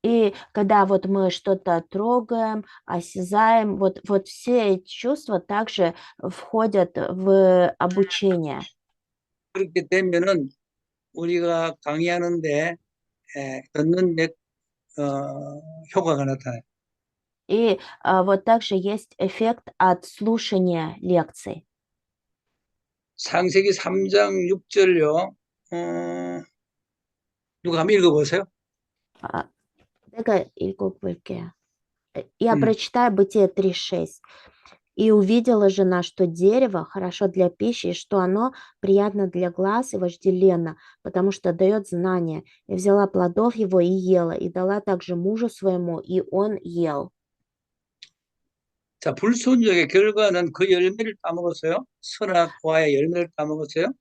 Speaker 2: И когда вот мы что-то трогаем, осязаем, вот все эти чувства также входят в обучение.
Speaker 3: 그렇게 되면은 우리가 강의하는데 듣는 데 효과가 나타나요.
Speaker 2: И вот также есть эффект от слушания лекций.
Speaker 3: 창세기 3장 6절요. 누가 한번 읽어보세요.
Speaker 2: Я прочитаю Бытие 3:6. «И увидела жена, что дерево хорошо для пищи, и что оно приятно для глаз и вожделенно, потому что дает знание. И взяла плодов его и ела, и дала также мужу своему, и он ел».
Speaker 3: 자, 불순종의 결과는 그 열매를 따먹었어요. 선악과의 열매를 따먹었어요.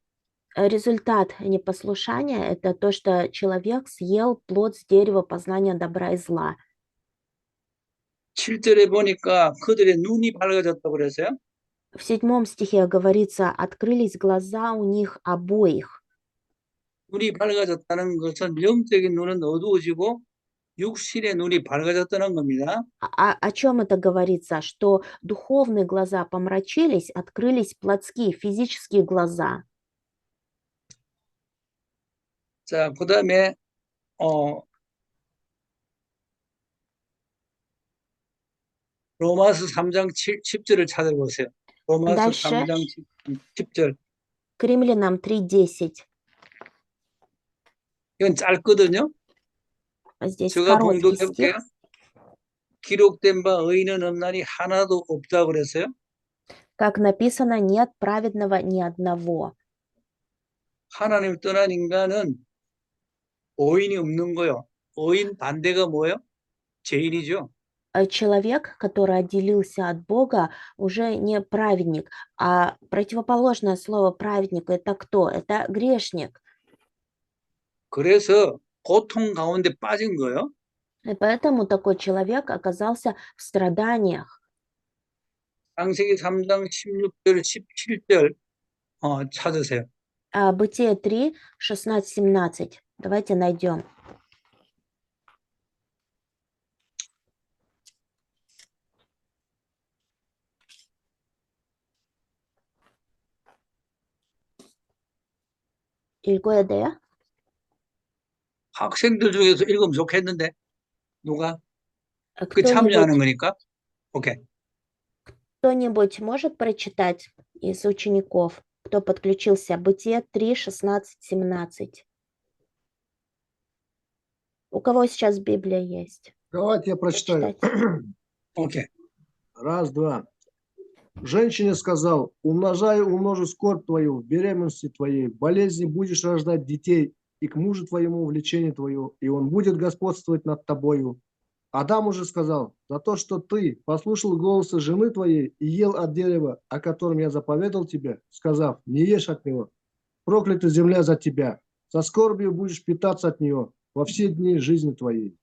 Speaker 2: Результат непослушания – это то, что человек съел плод с дерева познания добра и зла.
Speaker 3: 7절에 보니까 그들의 눈이 밝아졌다고 그랬어요.
Speaker 2: В 7 стихе говорится, открылись глаза у них обоих.
Speaker 3: 눈이 밝아졌다는 것은 영적인 눈은 어두워지고 육신의 눈이 밝아졌다는 겁니다.
Speaker 2: О чем это говорится? Что духовные глаза помрачились, открылись плотские, физические глаза.
Speaker 3: 자, 그다음에 로마서 3장 10절을 찾아보세요. 로마서
Speaker 2: Дальше
Speaker 3: 3장 10절.
Speaker 2: к Римлянам 3:10.
Speaker 3: 이건 짧거든요.
Speaker 2: Здесь
Speaker 3: 제가
Speaker 2: короткий
Speaker 3: 봉독해 볼게요.
Speaker 2: стих.
Speaker 3: 기록된 바 의인은 없나니 하나도 없다 그랬어요.
Speaker 2: Как написано, нет праведного ни одного.
Speaker 3: 하나님 떠난 인간은 의인이 없는 거요. 의인 반대가 뭐예요? 죄인이죠.
Speaker 2: Человек, который отделился от Бога, уже не праведник, а противоположное слово праведник это кто? Это грешник.
Speaker 3: 그래서 고통 가운데 빠진 거예요.
Speaker 2: И поэтому такой человек оказался в страданиях.
Speaker 3: 창세기 3장 16절, 17절 찾으세요.
Speaker 2: Бытие 3, 16, 17. Давайте найдем. 읽어야 돼요?
Speaker 3: 학생들 중에서 읽으면 좋겠는데 누가? 그
Speaker 2: Кто-нибудь,
Speaker 3: 참여하는 거니까. 오케이.
Speaker 2: кто-нибудь может прочитать из учеников, кто подключился? Бытие 3, 16, 17. У кого сейчас Библия есть?
Speaker 4: Давайте я прочитаю.
Speaker 2: Прочитайте.
Speaker 3: 오케이.
Speaker 4: Раз, два. Женщине сказал, умножу скорбь твою, в беременности твоей, в болезни будешь рождать детей, и к мужу твоему влечение твое, и он будет господствовать над тобою. Адам уже сказал, за то, что ты послушал голоса жены твоей и ел от дерева, о котором я заповедал тебе, сказав, не ешь от него, проклята земля за тебя, со скорбью будешь питаться от нее во все дни жизни твоей.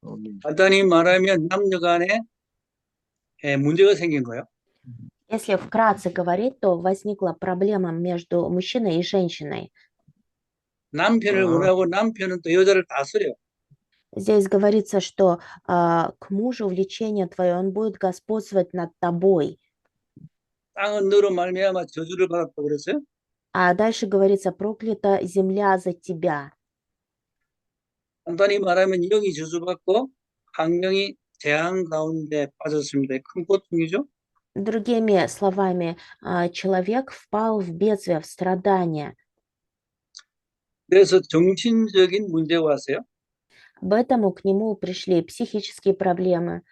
Speaker 4: Аминь.
Speaker 3: 간단히 말하면 남녀 간에 문제가 생긴 거예요.
Speaker 2: Если вкратце говорить, то возникла проблема между мужчиной и женщиной.
Speaker 3: 남편을 원하고 남편은 또 여자를 다스려.
Speaker 2: Здесь говорится, что к мужу влечение твое, он будет господствовать над тобой.
Speaker 3: 땅은 너로 말미암아 저주를 받았다고 그랬어요.
Speaker 2: А дальше говорится, проклята земля за тебя.
Speaker 3: 간단히 말하면 영이 저주받고 환경이 재앙 가운데 빠졌습니다. 큰 고통이죠.
Speaker 2: Другими словами, человек впал в бедствие, в страдания.
Speaker 3: 그래서 정신적인 문제가 왔어요.
Speaker 2: Поэтому к нему пришли психические проблемы.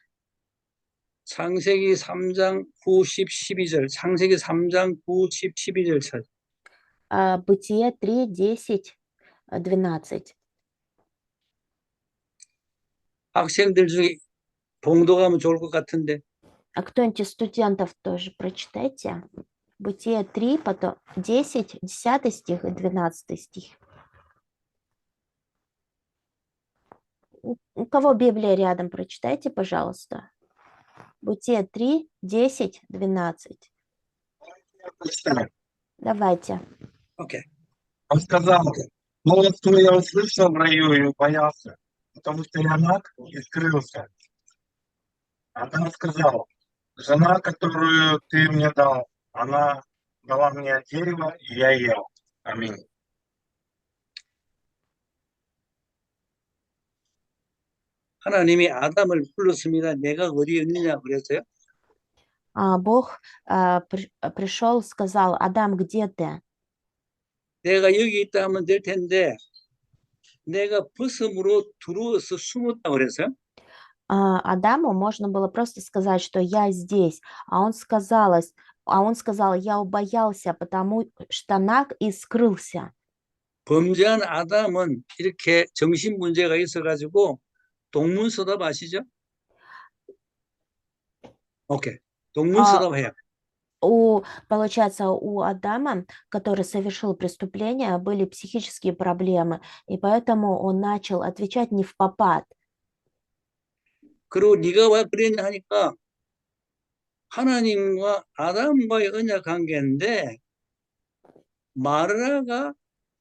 Speaker 3: 창세기 3장 9, 10, 12절. 창세기 3장 9, 10, 12절 찾아.
Speaker 2: Бытие 3, 10, 12.
Speaker 3: 학생들 중에 봉독하면 좋을 것 같은데.
Speaker 2: А кто-нибудь из студентов тоже прочитайте. Бытие 3, потом 10, 10 стих и 12 стих. У кого Библия рядом, прочитайте, пожалуйста. Бытие 3, 10, 12. Давайте.
Speaker 3: 오케이.
Speaker 5: Он сказал, голос твой я услышал в раю и боялся, потому что я наг и скрылся. Адам сказал, жена, которую ты мне дал, она дала мне дерево, и я ел. Аминь.
Speaker 3: 하나님이 아담을 불렀습니다. 내가 어디 있느냐 그랬어요.
Speaker 2: Бог пришел, сказал, Адам, где ты?
Speaker 3: 내가 여기 있다 하면 될 텐데 내가 벗음으로 두루워서 숨었다 그랬어요.
Speaker 2: Адаму можно было просто сказать, что я здесь, а он сказал, я убоялся, потому что наг и скрылся.
Speaker 3: 범죄한 아담은 이렇게 정신 문제가 있어가지고 동문서답 아시죠? 오케이. 동문서답 해요.
Speaker 2: Получается, у Адама, который совершил преступление, были психические проблемы, и поэтому он начал отвечать не впопад.
Speaker 3: 그리고 네가 왜 그랬냐 하니까 하나님과 아담과의 언약 관계인데 마르라가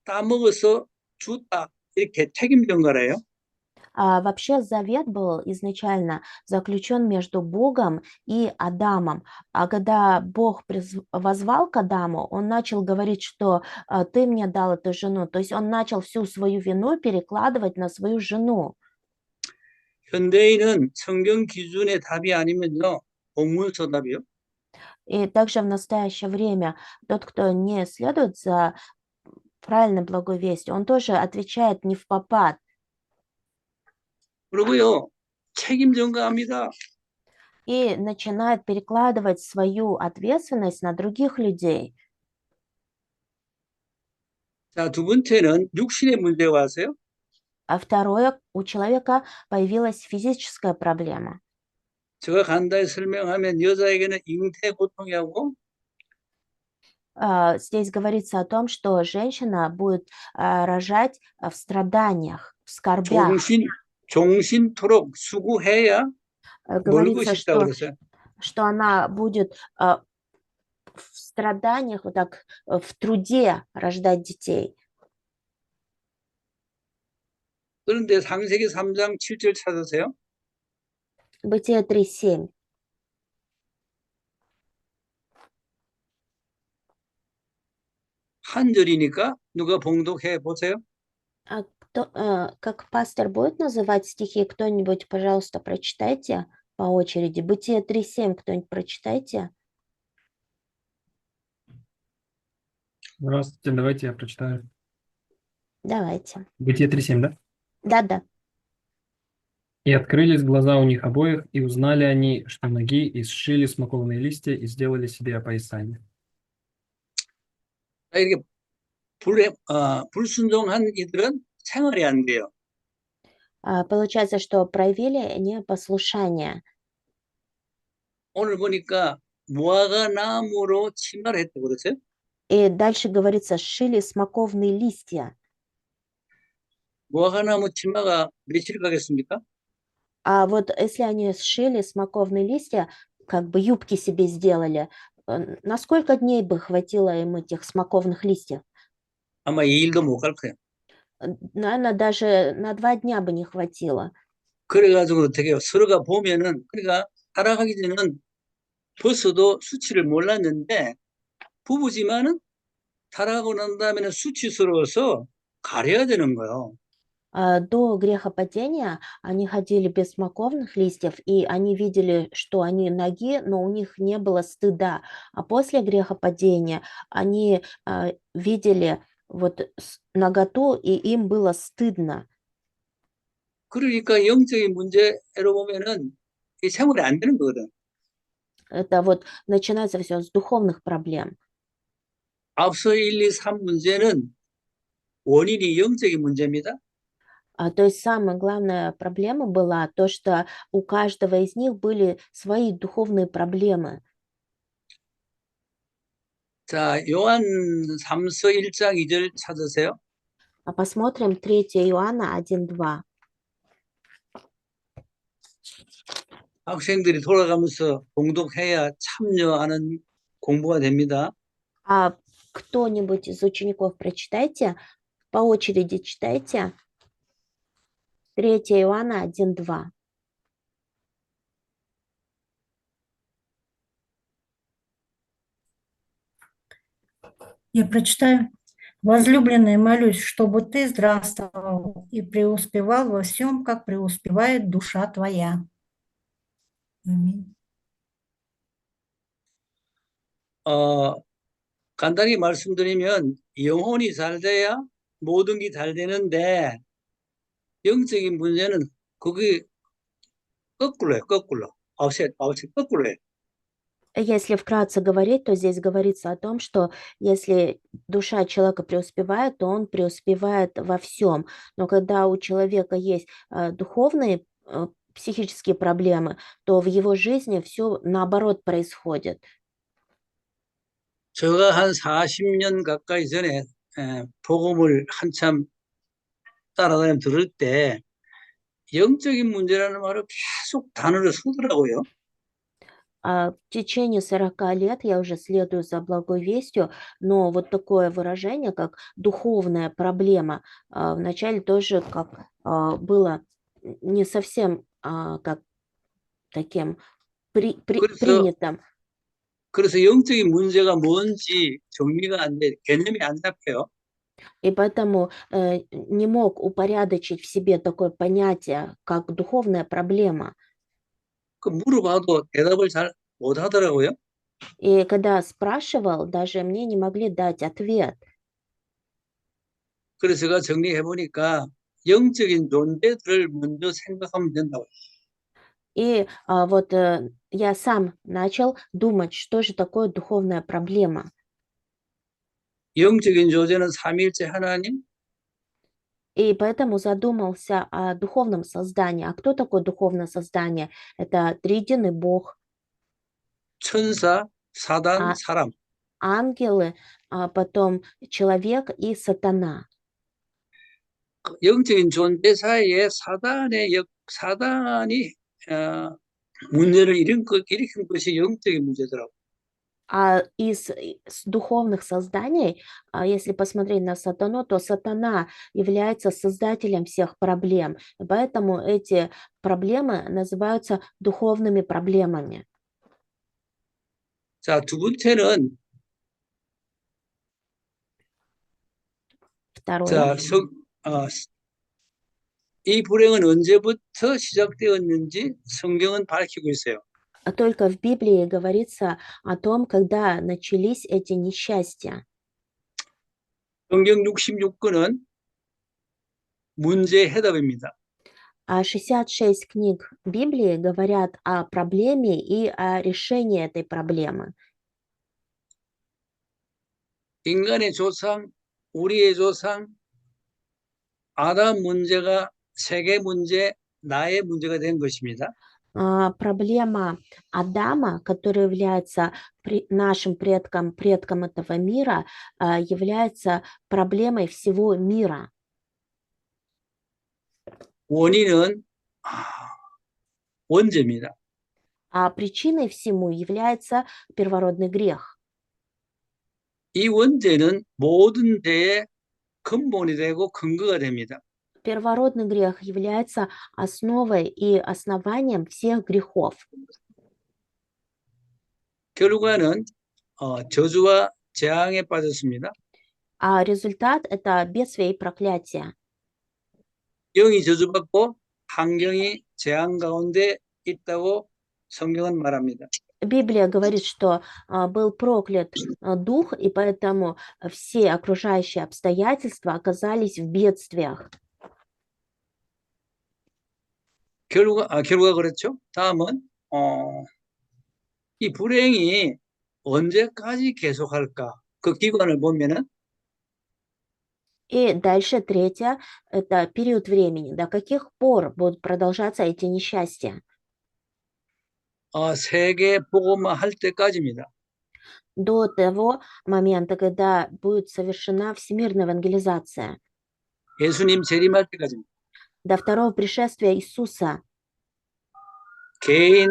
Speaker 3: 따먹어서 죽다 이렇게 책임진 거래요.
Speaker 2: Вообще завет был изначально заключен между Богом и Адамом. А когда Бог воззвал к Адаму, он начал говорить, что ты мне дал эту жену. То есть он начал всю свою вину перекладывать на свою жену.
Speaker 3: 현대인은 성경 기준의 답이 아니면요, 복문서답이요.
Speaker 2: И также в настоящее время тот, кто не следует за правильной благой вестью, он тоже отвечает не впопад.
Speaker 3: 그리고요, 책임 전가합니다.
Speaker 2: И начинает перекладывать свою ответственность на других людей.
Speaker 3: 자, 두 번째는 육신의 문제가 왔어요.
Speaker 2: А второе, у человека появилась физическая проблема.
Speaker 3: 제가 간단히 설명하면 여자에게는 잉태 고통이 하고
Speaker 2: Здесь говорится о том, что женщина будет рожать в страданиях, в скорбях.
Speaker 3: 종신토록 수고해야 멀
Speaker 2: Говорится,
Speaker 3: 것이다 그랬어요.
Speaker 2: что она будет в страданиях, вот так, в труде рождать детей.
Speaker 3: 그런데 창세기 3장 7절 찾으세요.
Speaker 2: Бытие 3:7.
Speaker 3: 한 절이니까 누가 봉독해 보세요.
Speaker 2: Как пастор будет называть стихи, кто-нибудь, пожалуйста, прочитайте по очереди. Бытие 3:7, кто-нибудь прочитайте.
Speaker 6: Здравствуйте, давайте я прочитаю.
Speaker 2: Давайте.
Speaker 6: Бытие 3:7, да?
Speaker 2: Да-да.
Speaker 6: «И открылись глаза у них обоих, и узнали они, что ноги, и сшили смоковные листья, и сделали себе опоясание».
Speaker 3: 이렇게 불순종한 이들은 생활이 안 돼요.
Speaker 2: Получается, что проявили непослушание.
Speaker 3: 오늘 보니까 무화과 나무로 치마를 했다고 그랬어요.
Speaker 2: И дальше говорится, сшили смоковные листья.
Speaker 3: 무화과 나무 치마가 며칠 가겠습니까?
Speaker 2: А вот если они сшили смоковные листья, как бы юбки себе сделали, на сколько дней бы хватило им этих смоковных листьев?
Speaker 3: 아마 2일도 못 갈 거예요.
Speaker 2: Наверное, даже на 2 дня бы не хватило.
Speaker 3: 그래가지고 어떻게 해요? 서로가 보면은, 그러니까 살아가기 전에는 벌써도 수치를 몰랐는데, 부부지만은 살아가고 난 다음에는 수치스러워서 가려야 되는 거예요.
Speaker 2: До грехопадения они ходили без смоковных листьев, и они видели, что они ноги, но у них не было стыда. А после грехопадения они видели вот наготу, и им было стыдно.
Speaker 3: 그러니까 영적인 문제로 보면은 이 생활이 안 되는 거거든.
Speaker 2: Это вот начинается все с духовных проблем.
Speaker 3: 앞서 1, 2, 3 문제는 원인이 영적인 문제입니다.
Speaker 2: То есть самая главная проблема была то, что у каждого из них были свои духовные проблемы.
Speaker 3: 자, 요한 3서 1장 2절 찾으세요.
Speaker 2: Посмотрим 3 Иоанна 1:2.
Speaker 3: 학생들이 돌아가면서 봉독해야 참여하는 공부가 됩니다.
Speaker 2: Кто-нибудь из учеников прочитайте, по очереди читайте. 3 Иоанна 1:2.
Speaker 7: Я прочитаю. Возлюбленный, молюсь, чтобы ты здравствовал и преуспевал во всем, как преуспевает душа твоя. Аминь.
Speaker 3: 간단히 말씀드리면 영혼이 잘 돼야 모든 게 잘 되는데 영적인 문제는 그게 거꾸로예요. 거꾸로. 아웃셋 거꾸로예요.
Speaker 2: Если вкратце говорить, то здесь говорится о том, что если душа человека преуспевает, то он преуспевает во всем. Но когда у человека есть духовные, психические проблемы, то в его жизни все наоборот происходит.
Speaker 3: 제가 한 40년 가까이 전에 복음을 한참 따라다니며 들을 때 영적인 문제라는 말을 계속 단어를 쓰더라고요.
Speaker 2: В течение 40 лет я уже следую за благой вестью, но вот такое выражение, как духовная проблема, вначале тоже как было не совсем как таким
Speaker 3: 그래서
Speaker 2: принятым.
Speaker 3: 그래서 영적인 문제가 뭔지 정리가 안 돼, 개념이 안 잡혀요.
Speaker 2: И поэтому не мог упорядочить в себе такое понятие, как духовная проблема.
Speaker 3: 그 물어봐도 대답을 잘 못 하더라고요.
Speaker 2: И когда спрашивал, даже мне не могли дать ответ.
Speaker 3: 그래서 제가 정리해 보니까 영적인 존재들을 먼저 생각하면 된다고.
Speaker 2: И вот я сам начал думать, что же такое духовная проблема.
Speaker 3: 영적인 존재는 삼위일체 하나님,
Speaker 2: И поэтому задумался о духовном создании. А кто такое духовное создание? Это триединый Бог,
Speaker 3: 천사, 사단,
Speaker 2: а
Speaker 3: 사람.
Speaker 2: ангелы, потом человек и сатана.
Speaker 3: 영적인 존재 사이에 사단이 문제를 일으킨 것이 영적인 문제더라고.
Speaker 2: А из духовных созданий, если посмотреть на сатану, то сатана является создателем всех проблем. И поэтому эти проблемы называются духовными проблемами.
Speaker 3: 자, 두 번째는
Speaker 2: Второе.
Speaker 3: 자, 이 불행은 언제부터 시작되었는지 성경은 밝히고 있어요.
Speaker 2: Только в Библии говорится о том, когда начались эти несчастья.
Speaker 3: 성경 66권은 문제의 해답입니다.
Speaker 2: А 66 книг Библии говорят о проблеме и о решении этой проблемы.
Speaker 3: 인간의 조상, 우리의 조상, 아담 문제가 세계 문제, 나의 문제가 된 것입니다.
Speaker 2: Проблема Адама, который является нашим предком этого мира, является проблемой всего мира.
Speaker 3: 원인은 원죄입니다.
Speaker 2: А причиной всему является первородный грех.
Speaker 3: 이 원죄는 모든 죄의 근본이 되고 근거가 됩니다.
Speaker 2: Первородный грех является основой и основанием всех грехов.
Speaker 3: 결과는 저주와 재앙에 빠졌습니다.
Speaker 2: А результат – это бедствие и проклятие.
Speaker 3: 영이 저주받고 환경이 재앙 가운데 있다고 성경은 말합니다.
Speaker 2: Библия говорит, что был проклят дух, и поэтому все окружающие обстоятельства оказались в бедствиях.
Speaker 3: 결과가 그렇죠. 다음은 이 불행이 언제까지 계속할까? 그 기간을 보면은
Speaker 2: И дальше третье – это период времени. До каких пор будут продолжаться эти несчастья?
Speaker 3: 세계 복음화 할 때까지입니다.
Speaker 2: До того момента, когда будет совершена всемирная евангелизация.
Speaker 3: 예수님 재림할 때까지입니다.
Speaker 2: До второго пришествия Иисуса.
Speaker 3: 개인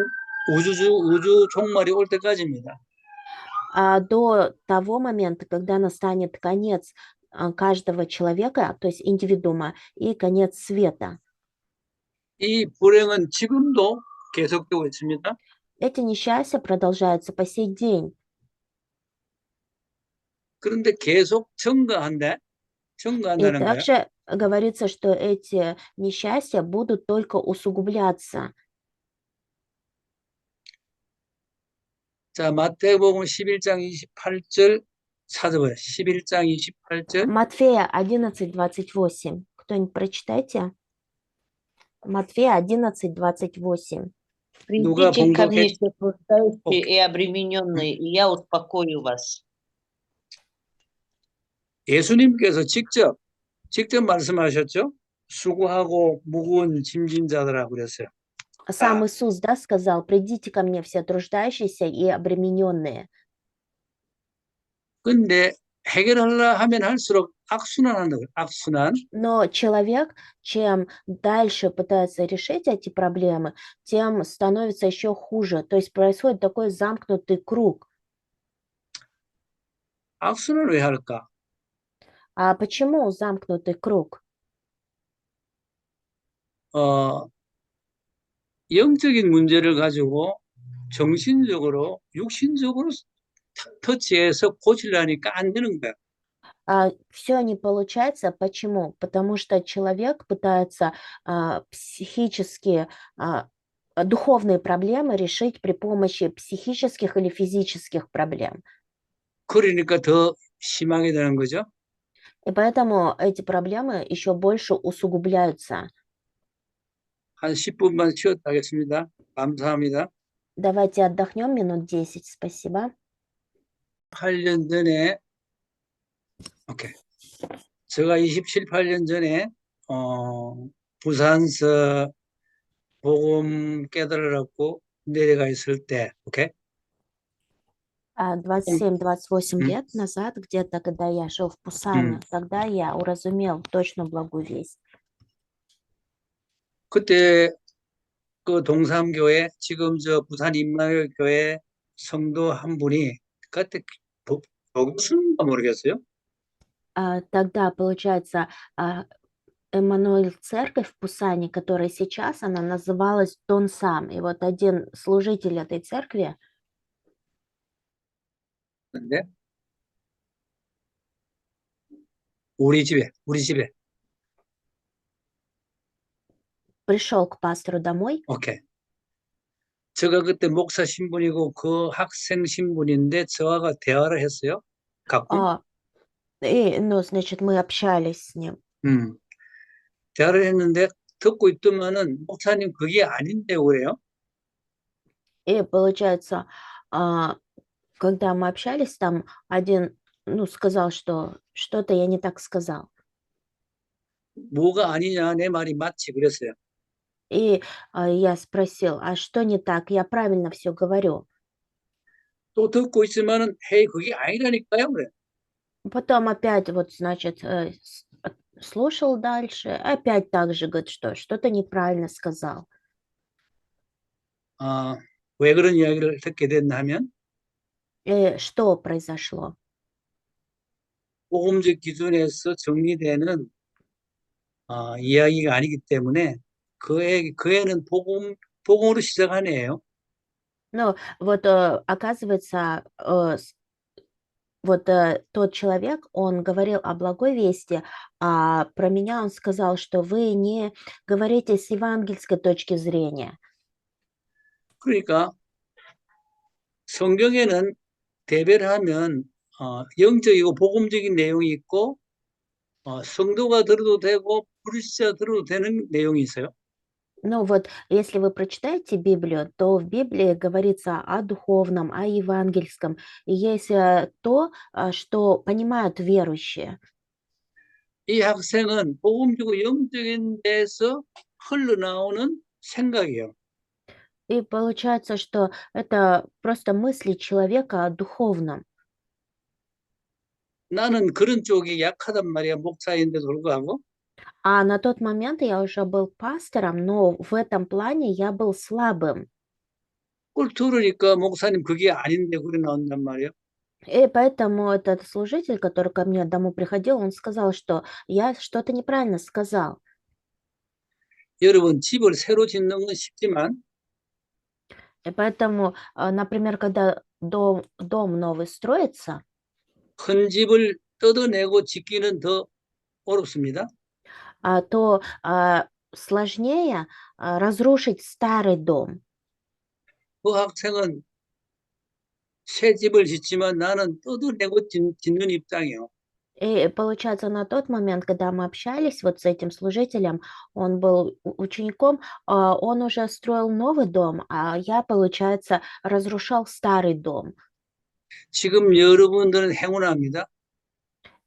Speaker 3: 우주 종말이 올 때까지입니다.
Speaker 2: До того момента, когда настанет конец каждого человека, то есть индивидуума, и конец света.
Speaker 3: 이 불행은 지금도 계속되고 있습니다.
Speaker 2: Эти несчастья продолжаются по сей день.
Speaker 3: 그런데 계속
Speaker 2: И
Speaker 3: 증가한다는 거예요.
Speaker 2: также говорится, что эти несчастья будут только усугубляться.
Speaker 3: 자, 마태복음 11장 28절 찾아봐요. 11장 28절.
Speaker 2: Матфея 11:28. Кто-нибудь прочитайте? Матфея 11:28.
Speaker 3: 누가
Speaker 8: Придите ко мне,
Speaker 3: 봉독해?
Speaker 8: все труждающие и обремененные, и я успокою вас.
Speaker 3: 예수님께서 직접 말씀하셨죠? 수고하고 무거운 짐진 자들아 그랬어요.
Speaker 2: Сам Иисус, да, сказал: «Придите ко мне, все труждающиеся и обремененные».
Speaker 3: 근데 해결하려 하면 할수록 악순환하는 거예요. 악순환.
Speaker 2: Но человек, чем дальше пытается решить эти проблемы, тем становится еще хуже. То есть происходит такой замкнутый круг.
Speaker 3: 악순환을 왜 할까?
Speaker 2: А почему замкнутый круг?
Speaker 3: 어, 영적인 문제를 가지고 정신적으로, 육신적으로 터치해서 고치려니까 안 되는 거야.
Speaker 2: Все не получается. Почему? Потому что человек пытается психические, духовные проблемы решить при помощи психических или физических проблем.
Speaker 3: 그러니까 더 심하게 되는 거죠.
Speaker 2: И поэтому эти проблемы еще больше усугубляются.
Speaker 3: 한 10분만 쉬었다 하겠습니다. 감사합니다.
Speaker 2: Давайте отдохнем минут 10. Спасибо.
Speaker 3: 8년 전에, 오케이. 제가 27, 8년 전에, 부산서 복음 깨달으라고 내려가 있을 때, 오케이?
Speaker 2: 27-28
Speaker 3: 음.
Speaker 2: лет назад, где-то, когда я жил в Пусане, тогда я уразумел точно благую весть.
Speaker 3: 그때 그 동삼교회, 지금 저 부산 임마누엘 교회 성도 한 분이 그때 복음인가 모르겠어요.
Speaker 2: Тогда, получается, Эммануэль церковь в Пусане, которая сейчас, она называлась Донсам. И вот один служитель этой церкви,
Speaker 3: 근데 우리 집에
Speaker 2: пришел к пастору домой,
Speaker 3: 오케이. 제가 그때 목사 신분이고 그 학생 신분인데 저하고 대화를 했어요. 가끔.
Speaker 2: значит, мы общались с ним.
Speaker 3: 대화를 했는데 듣고 있더만은 목사님 그게 아닌데 그래요.
Speaker 2: И получается, когда мы общались, там один, сказал, что что-то я не так сказал.
Speaker 3: 뭐가 아니냐 내 말이 맞지 그랬어요.
Speaker 2: И я спросил, а что не так? Я правильно все говорю.
Speaker 3: 또 듣고 있으면은 헤이 그게 아니라니까요 그래.
Speaker 2: Потом опять вот, значит, слушал дальше, опять так же говорит, что что-то неправильно сказал.
Speaker 3: 왜 그런 이야기를 듣게 됐나 하면
Speaker 2: Что произошло?
Speaker 3: 복음적 기준에서 정리되는 이야기가 아니기 때문에 그 애는 복음으로 시작한 애예요.
Speaker 2: Ну, вот оказывается, вот тот человек, он говорил о благой вести, а про меня он сказал, что вы не говорите с евангельской точки зрения.
Speaker 3: 그러니까 성경에는 대별을 하면 영적이고 복음적인 내용이 있고 성도가 들어도 되고 불신자 들어도 되는 내용이 있어요.
Speaker 2: Ну вот, если вы прочитаете Библию, то в Библии говорится о духовном, о евангельском. И есть то, что понимают верующие.
Speaker 3: 이 학생은 복음적이고 영적인 데서 흘러나오는 생각이에요.
Speaker 2: И получается, что это просто мысли человека о духовном.
Speaker 3: 나는 그런 쪽이 약하단 말이야, 목사인데도 불구하고.
Speaker 2: А на тот момент я уже был пастором, но в этом плане я был слабым.
Speaker 3: 그걸 들으니까 목사님 그게 아닌데 그래 나온단 말이에요.
Speaker 2: И поэтому этот служитель, который ко мне домой приходил, он сказал, что я что-то неправильно сказал.
Speaker 3: 여러분 집을 새로 짓는 건 쉽지만
Speaker 2: И поэтому, например, когда дом новый строится,
Speaker 3: 큰 집을 뜯어내고 짓기는 더 어렵습니다.
Speaker 2: то сложнее разрушить старый дом.
Speaker 3: 그 학생은 새 집을 짓지만 나는 뜯어내고 짓는 입장이에요.
Speaker 2: И получается, на тот момент, когда мы общались вот с этим служителем, он был учеником, он уже строил новый дом, а я, получается, разрушал старый дом.
Speaker 3: 지금 여러분들은 행운합니다.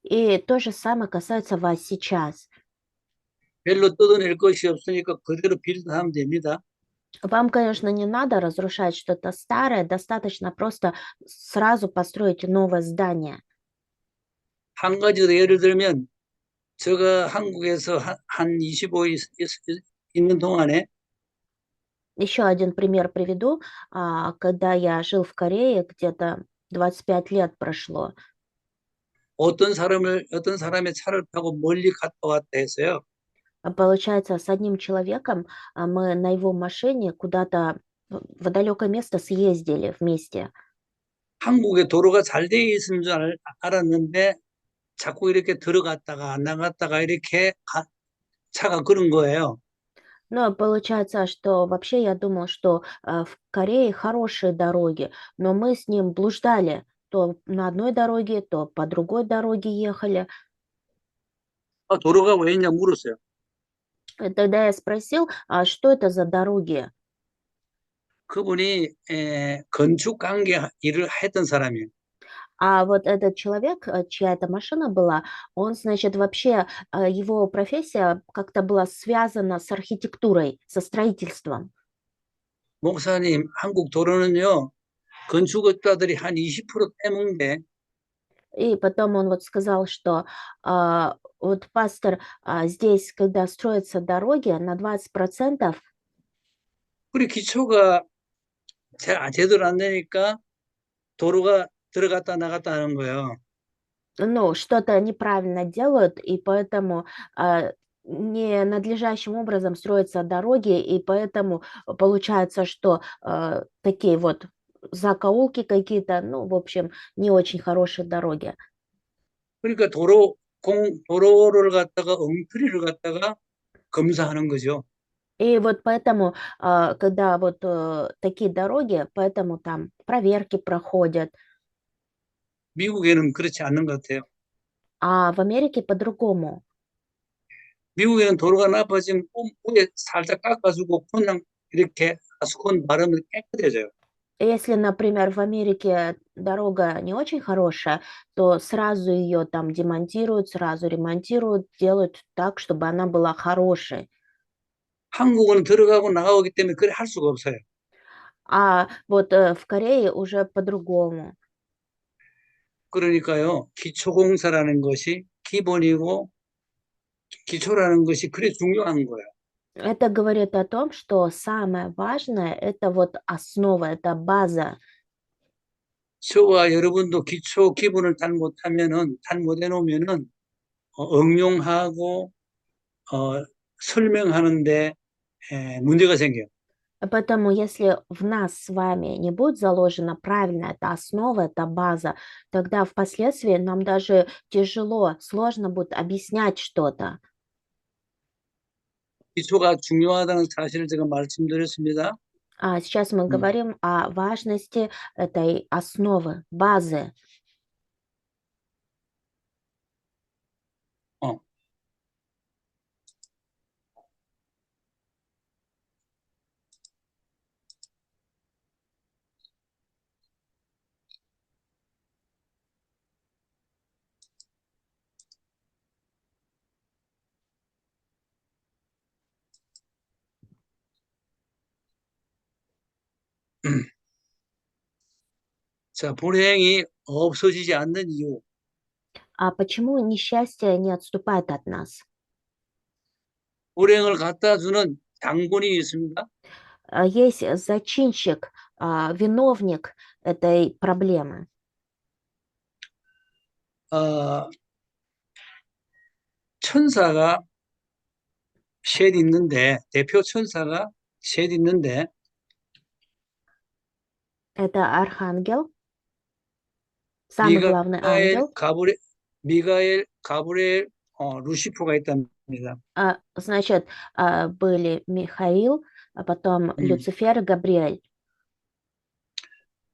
Speaker 2: И то же самое касается вас сейчас.
Speaker 3: 별로 뜯어낼 것이 없으니까 그대로 빌드하면 됩니다.
Speaker 2: Вам, конечно, не надо разрушать что-то старое, достаточно просто сразу построить новое здание.
Speaker 3: 한 가지 더 예를 들면 제가 한국에서 한 25일 있는 동안에
Speaker 2: Еще один пример приведу. Когда я жил в Корее, где-то 25 лет прошло.
Speaker 3: 어떤 사람의 차를 타고 멀리 갔다 왔다 했어요.
Speaker 2: Получается, с одним человеком мы на его машине куда-то в далекое место съездили вместе.
Speaker 3: 한국의 도로가 잘 돼 있는 줄 알았는데 자꾸 이렇게 들어갔다가 나갔다가 이렇게 차가 그런 거예요.
Speaker 2: Но получается, что вообще я думал, что в Корее хорошие дороги, но мы с ним блуждали. То на одной дороге, то по другой дороге ехали.
Speaker 3: 도로가 왜 있냐 물었어요.
Speaker 2: И тогда я спросил, а что это за дороги?
Speaker 3: 그분이 건축 관계 일을 했던 사람이에요.
Speaker 2: А вот этот человек, чья это машина была, он, значит, вообще, его профессия как-то была связана с архитектурой, со строительством.
Speaker 3: 목사님, 한국 도로는요, 건축업자들이 한 20% 떼먹는데
Speaker 2: И потом он вот сказал, что вот пастор, здесь, когда строятся дороги, на 20%
Speaker 3: 우리 기초가 제대로 안 되니까 도로가 들어갔다 나갔다 하는 거예요.
Speaker 2: ну, что-то неправильно делают, и поэтому не надлежащим образом строятся дороги, и поэтому получается, что такие вот закоулки какие-то, ну, в общем, не очень хорошие дороги.
Speaker 3: 그러니까 도로를 갖다가 엉터리를 갖다가 검사하는 거죠.
Speaker 2: И вот поэтому, когда вот такие дороги, поэтому там проверки проходят,
Speaker 3: 미국에는 그렇지 않는 것 같아요.
Speaker 2: а в Америке по-другому.
Speaker 3: 미국에는 도로가 나빠지면 위에 살짝 깎아주고 그냥 이렇게 아스콘 바르면 깨끗해져요.
Speaker 2: Если, например, в Америке дорога не очень хорошая, то сразу ее там демонтируют, сразу ремонтируют, делают так, чтобы она была хорошей.
Speaker 3: 한국은 들어가고 나가기 때문에 그래 할 수가 없어요.
Speaker 2: А вот в Корее уже по-другому.
Speaker 3: 그러니까요, 기초공사라는 것이 기본이고 기초라는 것이 그래 중요한 거예요.
Speaker 2: Это говорит о том, что самое важное– это вот основа, это база.
Speaker 3: 저와 여러분도 기초 기본을 잘 못해 놓으면은 응용하고 설명하는데 문제가 생겨요.
Speaker 2: Поэтому если в нас с вами не будет заложена правильно эта основа, эта база, тогда впоследствии нам даже тяжело, сложно будет объяснять что-то.
Speaker 3: 기초가 중요하다는 사실을 제가 말씀드렸습니다.
Speaker 2: А сейчас мы говорим о важности этой основы, базы.
Speaker 3: 자, 불행이 없어지지 않는 이유.
Speaker 2: А почему несчастье не отступает от нас?
Speaker 3: 불행을 갖다 주는 장본인이 있습니다.
Speaker 2: Есть зачинщик, виновник этой проблемы.
Speaker 3: 천사가 셋 있는데 대표 천사가 셋 있는데
Speaker 2: Это архангел, самый главный ангел.
Speaker 3: 미가엘, 가브리엘, 루시퍼가 있답니다.
Speaker 2: Значит, были Михаил, а потом Люцифер, Габриэль.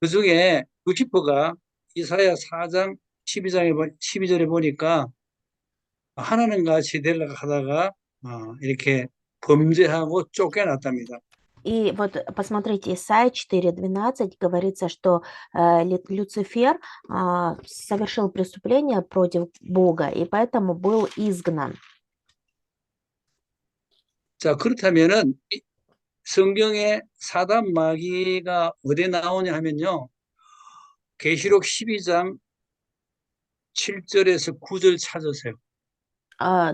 Speaker 3: 그 중에 루시퍼가 이사야 4장 12절에 보니까 하나님 같이 되려고 하다가 이렇게 범죄하고 쫓겨났답니다.
Speaker 2: И вот посмотрите, Исайя 4:12 говорится, что Люцифер совершил преступление против Бога, и поэтому был изгнан.
Speaker 3: 자, 그렇다면은 성경에 사단 마귀가 어디에 나오냐 하면요. 계시록 12장 7절에서 9절 찾으세요.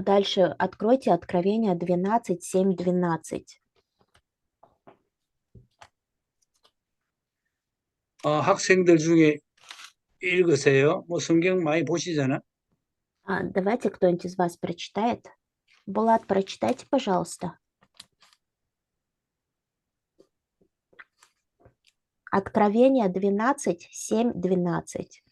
Speaker 2: Дальше откройте Откровение 12, 7, 12.
Speaker 3: 학생들 중에 읽으세요. 뭐 성경 많이 보시잖아.
Speaker 2: Давайте кто-нибудь из вас прочитает. Булат, прочитайте, пожалуйста. Откровение 12, 7, 12.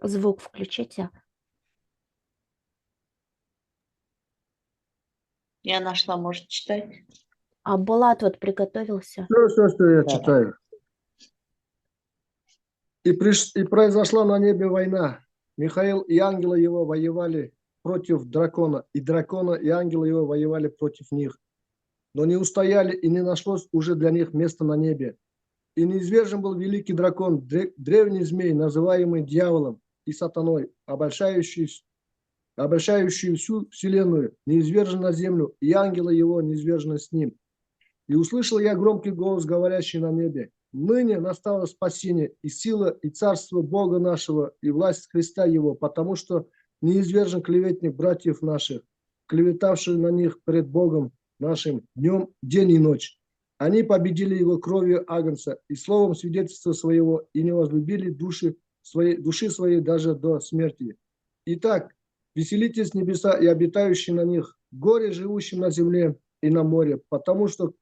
Speaker 2: Звук включите.
Speaker 8: Я нашла, может, читать?
Speaker 2: А Булат вот приготовился.
Speaker 4: Что я
Speaker 8: Да.
Speaker 4: читаю. И произошла на небе война. Михаил и ангелы его воевали против дракона, и дракона и ангелы его воевали против них. Но не устояли, и не нашлось уже для них места на небе. И низвержен был великий дракон, древний змей, называемый дьяволом и сатаной, обольщающий всю вселенную, низвержен на землю, и ангелы его низвержены с ним. И услышал я громкий голос, говорящий на небе: ныне настало спасение, и сила, и царство Бога нашего, и власть Христа его, потому что неизвержен клеветник братьев наших, клеветавший на них пред Богом нашим день и ночь. Они победили его кровью агнца и словом свидетельства своего, и не возлюбили души своей даже до смерти. Итак, веселитесь небеса и обитающие на них, горе живущим на земле и на море, потому что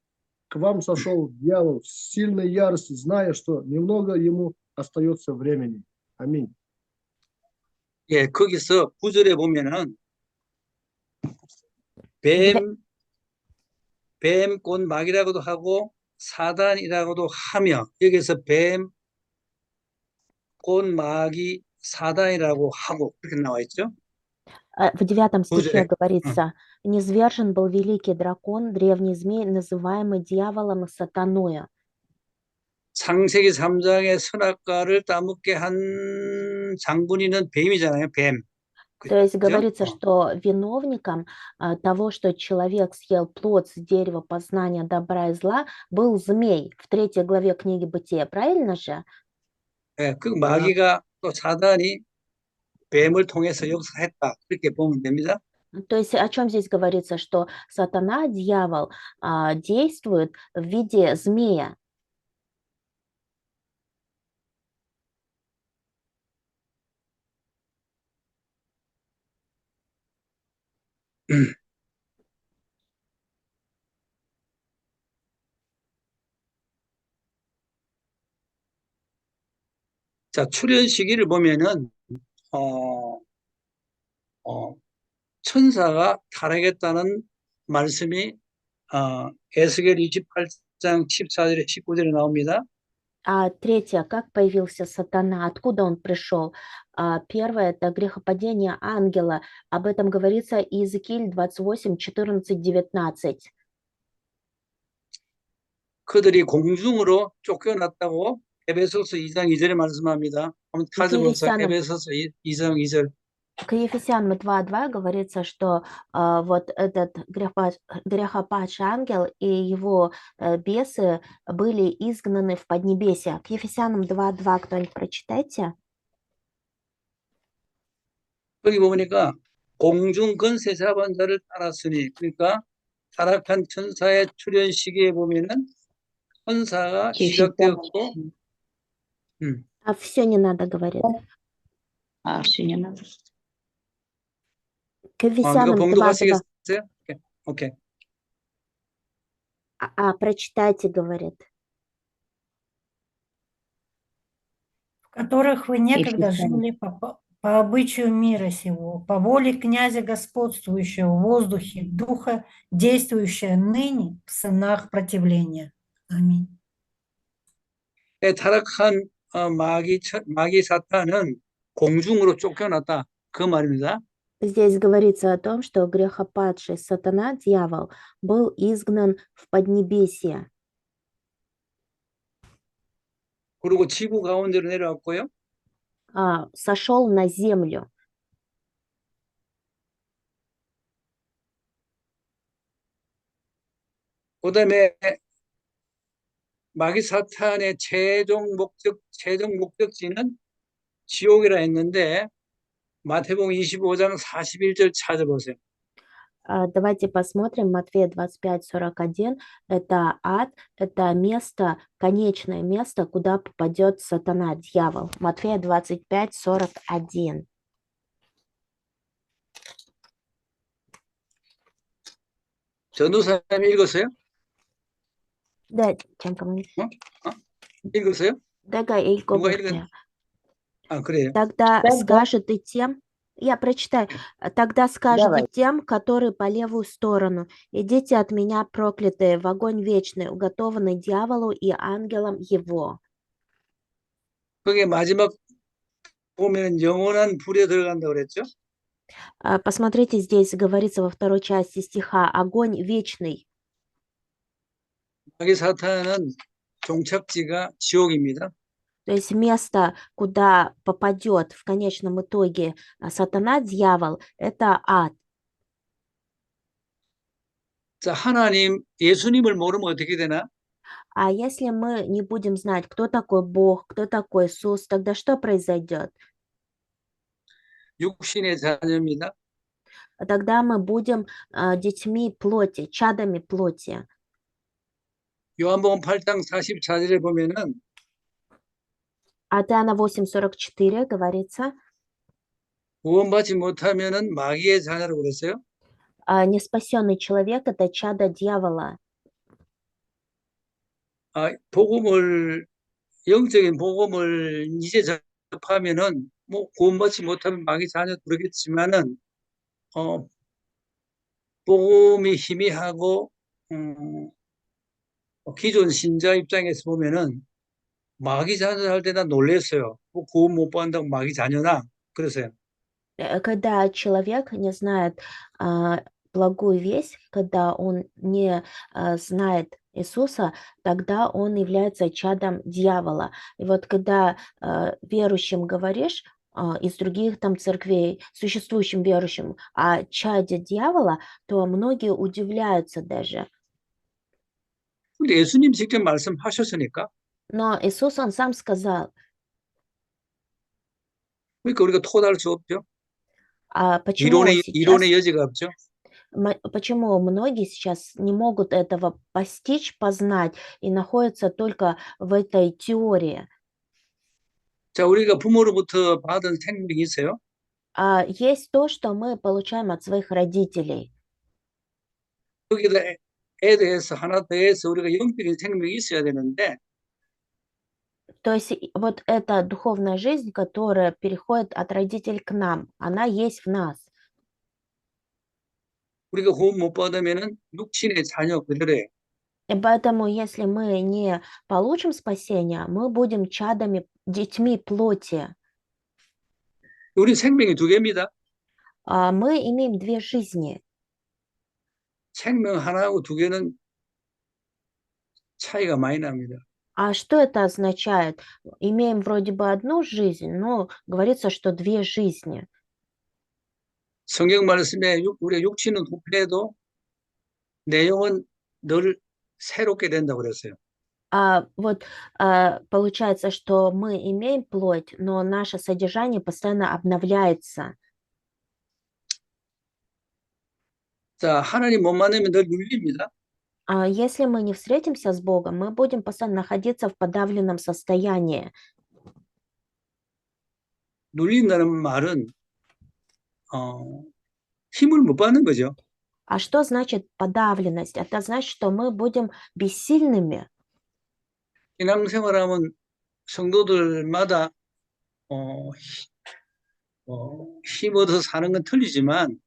Speaker 4: к вам сошел дьявол в сильной ярости, зная, что немного ему остается времени. Аминь.
Speaker 3: 예, 거기서 9절에 보면은 뱀, 곧 마귀라고도 하고 사단이라고도 하며, 여기서 뱀, 곧 마귀, 사단이라고 하고 그렇게 나와 있죠.
Speaker 2: В 9 стихе
Speaker 3: Слушай,
Speaker 2: говорится: «Низвержен был великий дракон, древний змей, называемый дьяволом и сатаною».
Speaker 3: 창세기 3장의 선악과를 따먹게 한 장본인은 뱀이잖아요, 뱀.
Speaker 2: То есть
Speaker 3: 그죠?
Speaker 2: говорится, что виновником того, что человек съел плод с дерева познания добра и зла, был змей в 3 главе книги Бытия. Правильно же?
Speaker 3: 예, 그 마귀가 또 사단이 뱀을 통해서 역사했다. 그렇게 보면 됩니다.
Speaker 2: То есть о чем здесь говорится? Что сатана, дьявол, действует в виде змея.
Speaker 3: 자, 출현 시기를 보면은 어, 천사가 타락했다는 말씀이 에스겔 28장 14절에 19절에 나옵니다.
Speaker 2: А третье, как появился сатана, откуда он пришел? Первое – это грехопадение ангела. Об этом говорится Иезекииль 28, 14, 19.
Speaker 3: 그들이 공중으로 쫓겨났다고 에베소서 2장 2절에 말씀합니다. 한번 찾아보세요.
Speaker 2: Ефесянам,
Speaker 3: 에베소서 2장 2절.
Speaker 2: к Ефесянам 2.2 говорится, что вот этот грехопадший ангел и его бесы были изгнаны в Поднебесье. К Ефесянам 2.2 кто-нибудь прочитайте.
Speaker 3: 거기 보니까 공중 권세 잡은 자를 따랐으니, 그러니까 타락한 천사의 출현 시기에 보면은 천사가 시작되었고,
Speaker 2: А все не надо, говорит.
Speaker 8: Все не надо.
Speaker 2: К
Speaker 3: 누가
Speaker 2: Ефесянам 2.2.
Speaker 3: 봉독하시겠어요? 오케이.
Speaker 2: Прочитайте, говорит.
Speaker 7: в которых вы некогда
Speaker 8: Ефесянам.
Speaker 7: жили по обычаю мира сего, по воле князя господствующего в воздухе, духа, действующего ныне в сынах противления. Аминь.
Speaker 3: 타락한 마귀 사탄은 공중으로 쫓겨났다. 그 말입니다.
Speaker 2: Здесь говорится о том, что грехопадший сатана, дьявол, был изгнан в Поднебесье.
Speaker 3: 그리고 지구 가운데로 내려왔고요.
Speaker 2: Сошел на землю.
Speaker 3: 그다음에 마귀 사탄의 최종 목적지는 지옥이라 했는데 마태복음 25장 41절 찾아보세요.
Speaker 2: Давайте посмотрим Матфея 25:41. Это ад, это место, конечное место, куда попадет сатана, дьявол. Матфея 25:41.
Speaker 3: 전도사님 읽었어요?
Speaker 2: Да, 잠깐만요.
Speaker 3: 읽었어요?
Speaker 2: 내가
Speaker 3: 누가
Speaker 2: 읽어볼게요.
Speaker 3: 아, 그래요?
Speaker 2: Тогда
Speaker 8: Да, да.
Speaker 2: скажет и тем, я прочитаю, тогда скажет и
Speaker 8: Давай.
Speaker 2: тем, которые по левую сторону, идите от меня, проклятые, в огонь вечный, уготованный дьяволу и ангелам его.
Speaker 3: 그게 마지막 보면 영원한 불에 들어간다고 그랬죠?
Speaker 2: Посмотрите, здесь говорится во второй части стиха «огонь вечный».
Speaker 3: 마귀 사탄은 종착지가 지옥입니다.
Speaker 2: То есть место, куда попадет в конечном итоге сатана, дьявол, это ад.
Speaker 3: 자, 하나님, 예수님을 모르면 어떻게 되나?
Speaker 2: А если мы не будем знать, кто такой Бог, кто такой Иисус, тогда что произойдет?
Speaker 3: 육신의 자녀입니다.
Speaker 2: Тогда мы будем детьми плоти, чадами плоти.
Speaker 3: 요한복음 8장 44절에 보면은
Speaker 2: От Иоанна 8:44 говорится,
Speaker 3: 구원받지 못하면은 마귀의 자녀라고 그랬어요.
Speaker 2: неспасенный человек – это чадо дьявола.
Speaker 3: 영적인 복음을 이제 접하면은 뭐 구원받지 못하면 마귀 자녀 그러겠지만은 복음이 희미하고 기존 신자 입장에서 보면은 마귀 자녀 할 때 난 놀랐어요. 뭐 구원 못 받는다고 마귀 자녀나 그러세요.
Speaker 2: Когда человек не знает благую весть, когда он не знает Иисуса, тогда он является чадом дьявола. И вот когда верующим говоришь из других там церквей, существующим верующим о чаде дьявола, то многие удивляются даже.
Speaker 3: 근데 예수님 직접 말씀하셨으니까
Speaker 2: Но Иисус, Он сам сказал,
Speaker 3: 그러니까 우리가 토달할 수 없죠.
Speaker 2: почему
Speaker 3: 이론의
Speaker 2: сейчас
Speaker 3: 여지가 없죠.
Speaker 2: почему многие сейчас не могут этого постичь, познать и находятся только в этой теории?
Speaker 3: 자, 우리가 부모로부터 받은 생명이 있어요.
Speaker 2: Есть то, что мы получаем от своих родителей.
Speaker 3: 거기다 에 대해서 하나 더해서 우리가 영적인 생명이 있어야 되는데
Speaker 2: То есть вот эта духовная жизнь, которая переходит от родителей к нам, она есть в нас.
Speaker 3: 우리가 구원 못 받으면은 육신의 자녀 그대로예요.
Speaker 2: И поэтому, если мы не получим спасение, мы будем чадами, детьми плоти.
Speaker 3: 우리 생명이 두 개입니다.
Speaker 2: Мы имеем две жизни.
Speaker 3: 생명 하나하고 두 개는 차이가 많이 납니다.
Speaker 2: А что это означает? Имеем вроде бы одну жизнь, но говорится, что две жизни.
Speaker 3: 성경 말씀에 우리 육신은 후패해도 내용은 늘 새롭게 된다고 그랬어요.
Speaker 2: Вот получается, что мы имеем плоть, но наше содержание постоянно обновляется.
Speaker 3: 자, 하나님 못 만나면 늘 눌립니다.
Speaker 2: Если мы не встретимся с Богом, мы будем постоянно находиться в подавленном состоянии.
Speaker 3: 눌린다는 말은 힘을 못 받는 거죠.
Speaker 2: А что значит подавленность? Это значит, что мы будем бессильными.
Speaker 3: 신앙생활하면 성도들마다 힘 얻어서 사는 건 틀리지만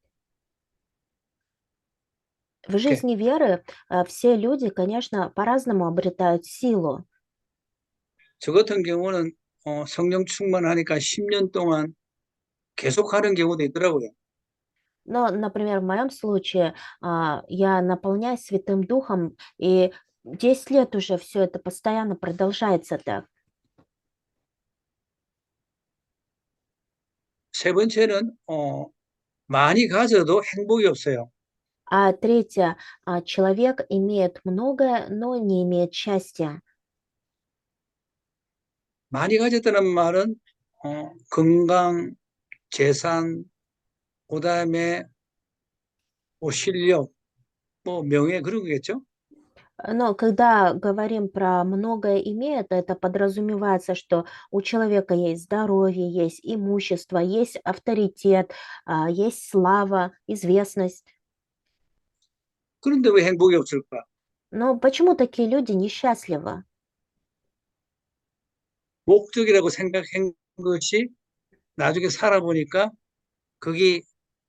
Speaker 2: В жизни веры все люди, конечно, по-разному обретают силу.
Speaker 3: 저 같은 경우는 성령 충만하니까 10년 동안 계속 하는 경우도 있더라고요.
Speaker 2: Но, например, в моем случае я наполняюсь Святым Духом, и 10 лет уже все это постоянно продолжается так.
Speaker 3: 세 번째는 많이 가져도 행복이 없어요.
Speaker 2: А третье, человек имеет многое, но не имеет счастья.
Speaker 3: 많이 가졌다는 말은 건강, 재산, 그다음에 뭐 실력, 뭐 명예 그런 거겠죠?
Speaker 2: Но когда говорим про многое имеет, это подразумевается, что у человека есть здоровье, есть имущество, есть авторитет, есть слава, известность.
Speaker 3: 그런데 왜 행복이 없을까?
Speaker 2: Но почему такие люди несчастливы?
Speaker 3: 목적이라고 생각한 것이 나중에 살아보니까 그게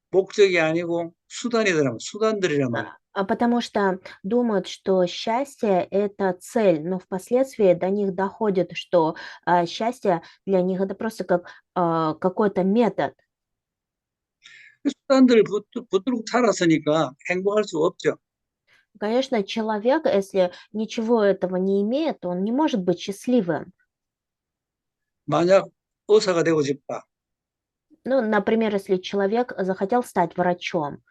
Speaker 3: 목적이 아니고 수단이더라고, 수단들이란 말이야.
Speaker 2: Потому что думают, что счастье– это цель, но впоследствии до них доходит, что счастье для них– это просто как какой-то метод.
Speaker 3: 수단들을 붙들고 살았으니까 행복할 수가 없죠.
Speaker 2: Конечно, человек, если ничего этого не имеет, он не может быть счастливым.
Speaker 3: 만약 의사가 되고 싶다.
Speaker 2: Ну, например, если человек захотел стать врачом,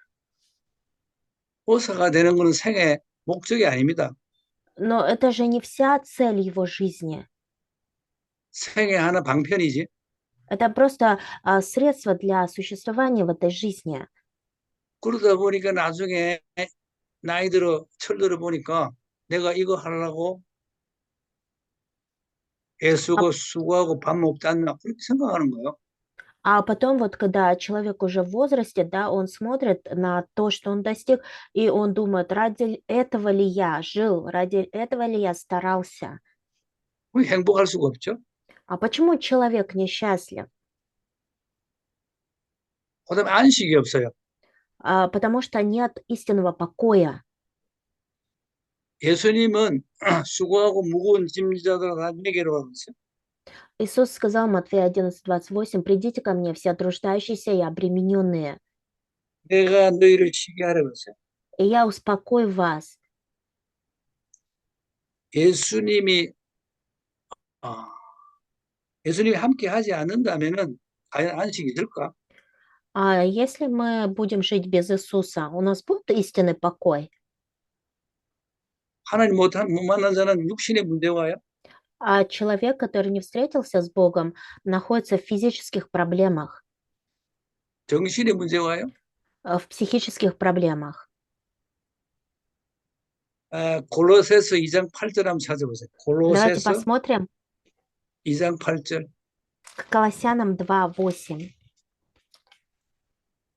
Speaker 3: 의사가 되는 것은 생애 목적이 아닙니다.
Speaker 2: но это же не вся цель его жизни.
Speaker 3: 생애 하나 방편이지.
Speaker 2: Это просто средство для существования в этой жизни.
Speaker 3: 그러다 보니까 나중에 나이 들어 철들어 보니까 내가 이거 하려고 애쓰고 수고하고 밥 먹지 않나 그렇게 생각하는 거예요.
Speaker 2: А потом вот, когда человек уже в возрасте, да, он смотрит на то, что он достиг, и он думает, ради этого ли я жил, ради этого ли я старался.
Speaker 3: 그게 행복할 수가 없죠.
Speaker 2: А почему человек несчастлив?
Speaker 3: 그다음에 안식이 없어요.
Speaker 2: Потому что нет истинного покоя.
Speaker 3: 예수님은 수고하고 무거운 짐 지자들아 다 내게로 와보세요.
Speaker 2: Иисус сказал Матфея 11:28, «Придите ко мне, все труждающиеся и обремененные,
Speaker 3: 내가 너희를 쉬게 하려 그랬어요.
Speaker 2: и я успокою вас».
Speaker 3: 예수님이 예수님이 함께 하지 않는다면은 과연 안식이 될까?
Speaker 2: А если мы будем жить без Иисуса, у нас будет истинный покой?
Speaker 3: 하나님 못 만난 자는 육신의 문제와요.
Speaker 2: А человек, который не встретился с Богом, находится в физических проблемах,
Speaker 3: 정신의 문제와요.
Speaker 2: в психических проблемах.
Speaker 3: 골로새서 2장 8절 한번 찾아보세요.
Speaker 2: Давайте
Speaker 3: 골로새서
Speaker 2: посмотрим
Speaker 3: 2장 8절.
Speaker 2: к Колоссянам 2:8.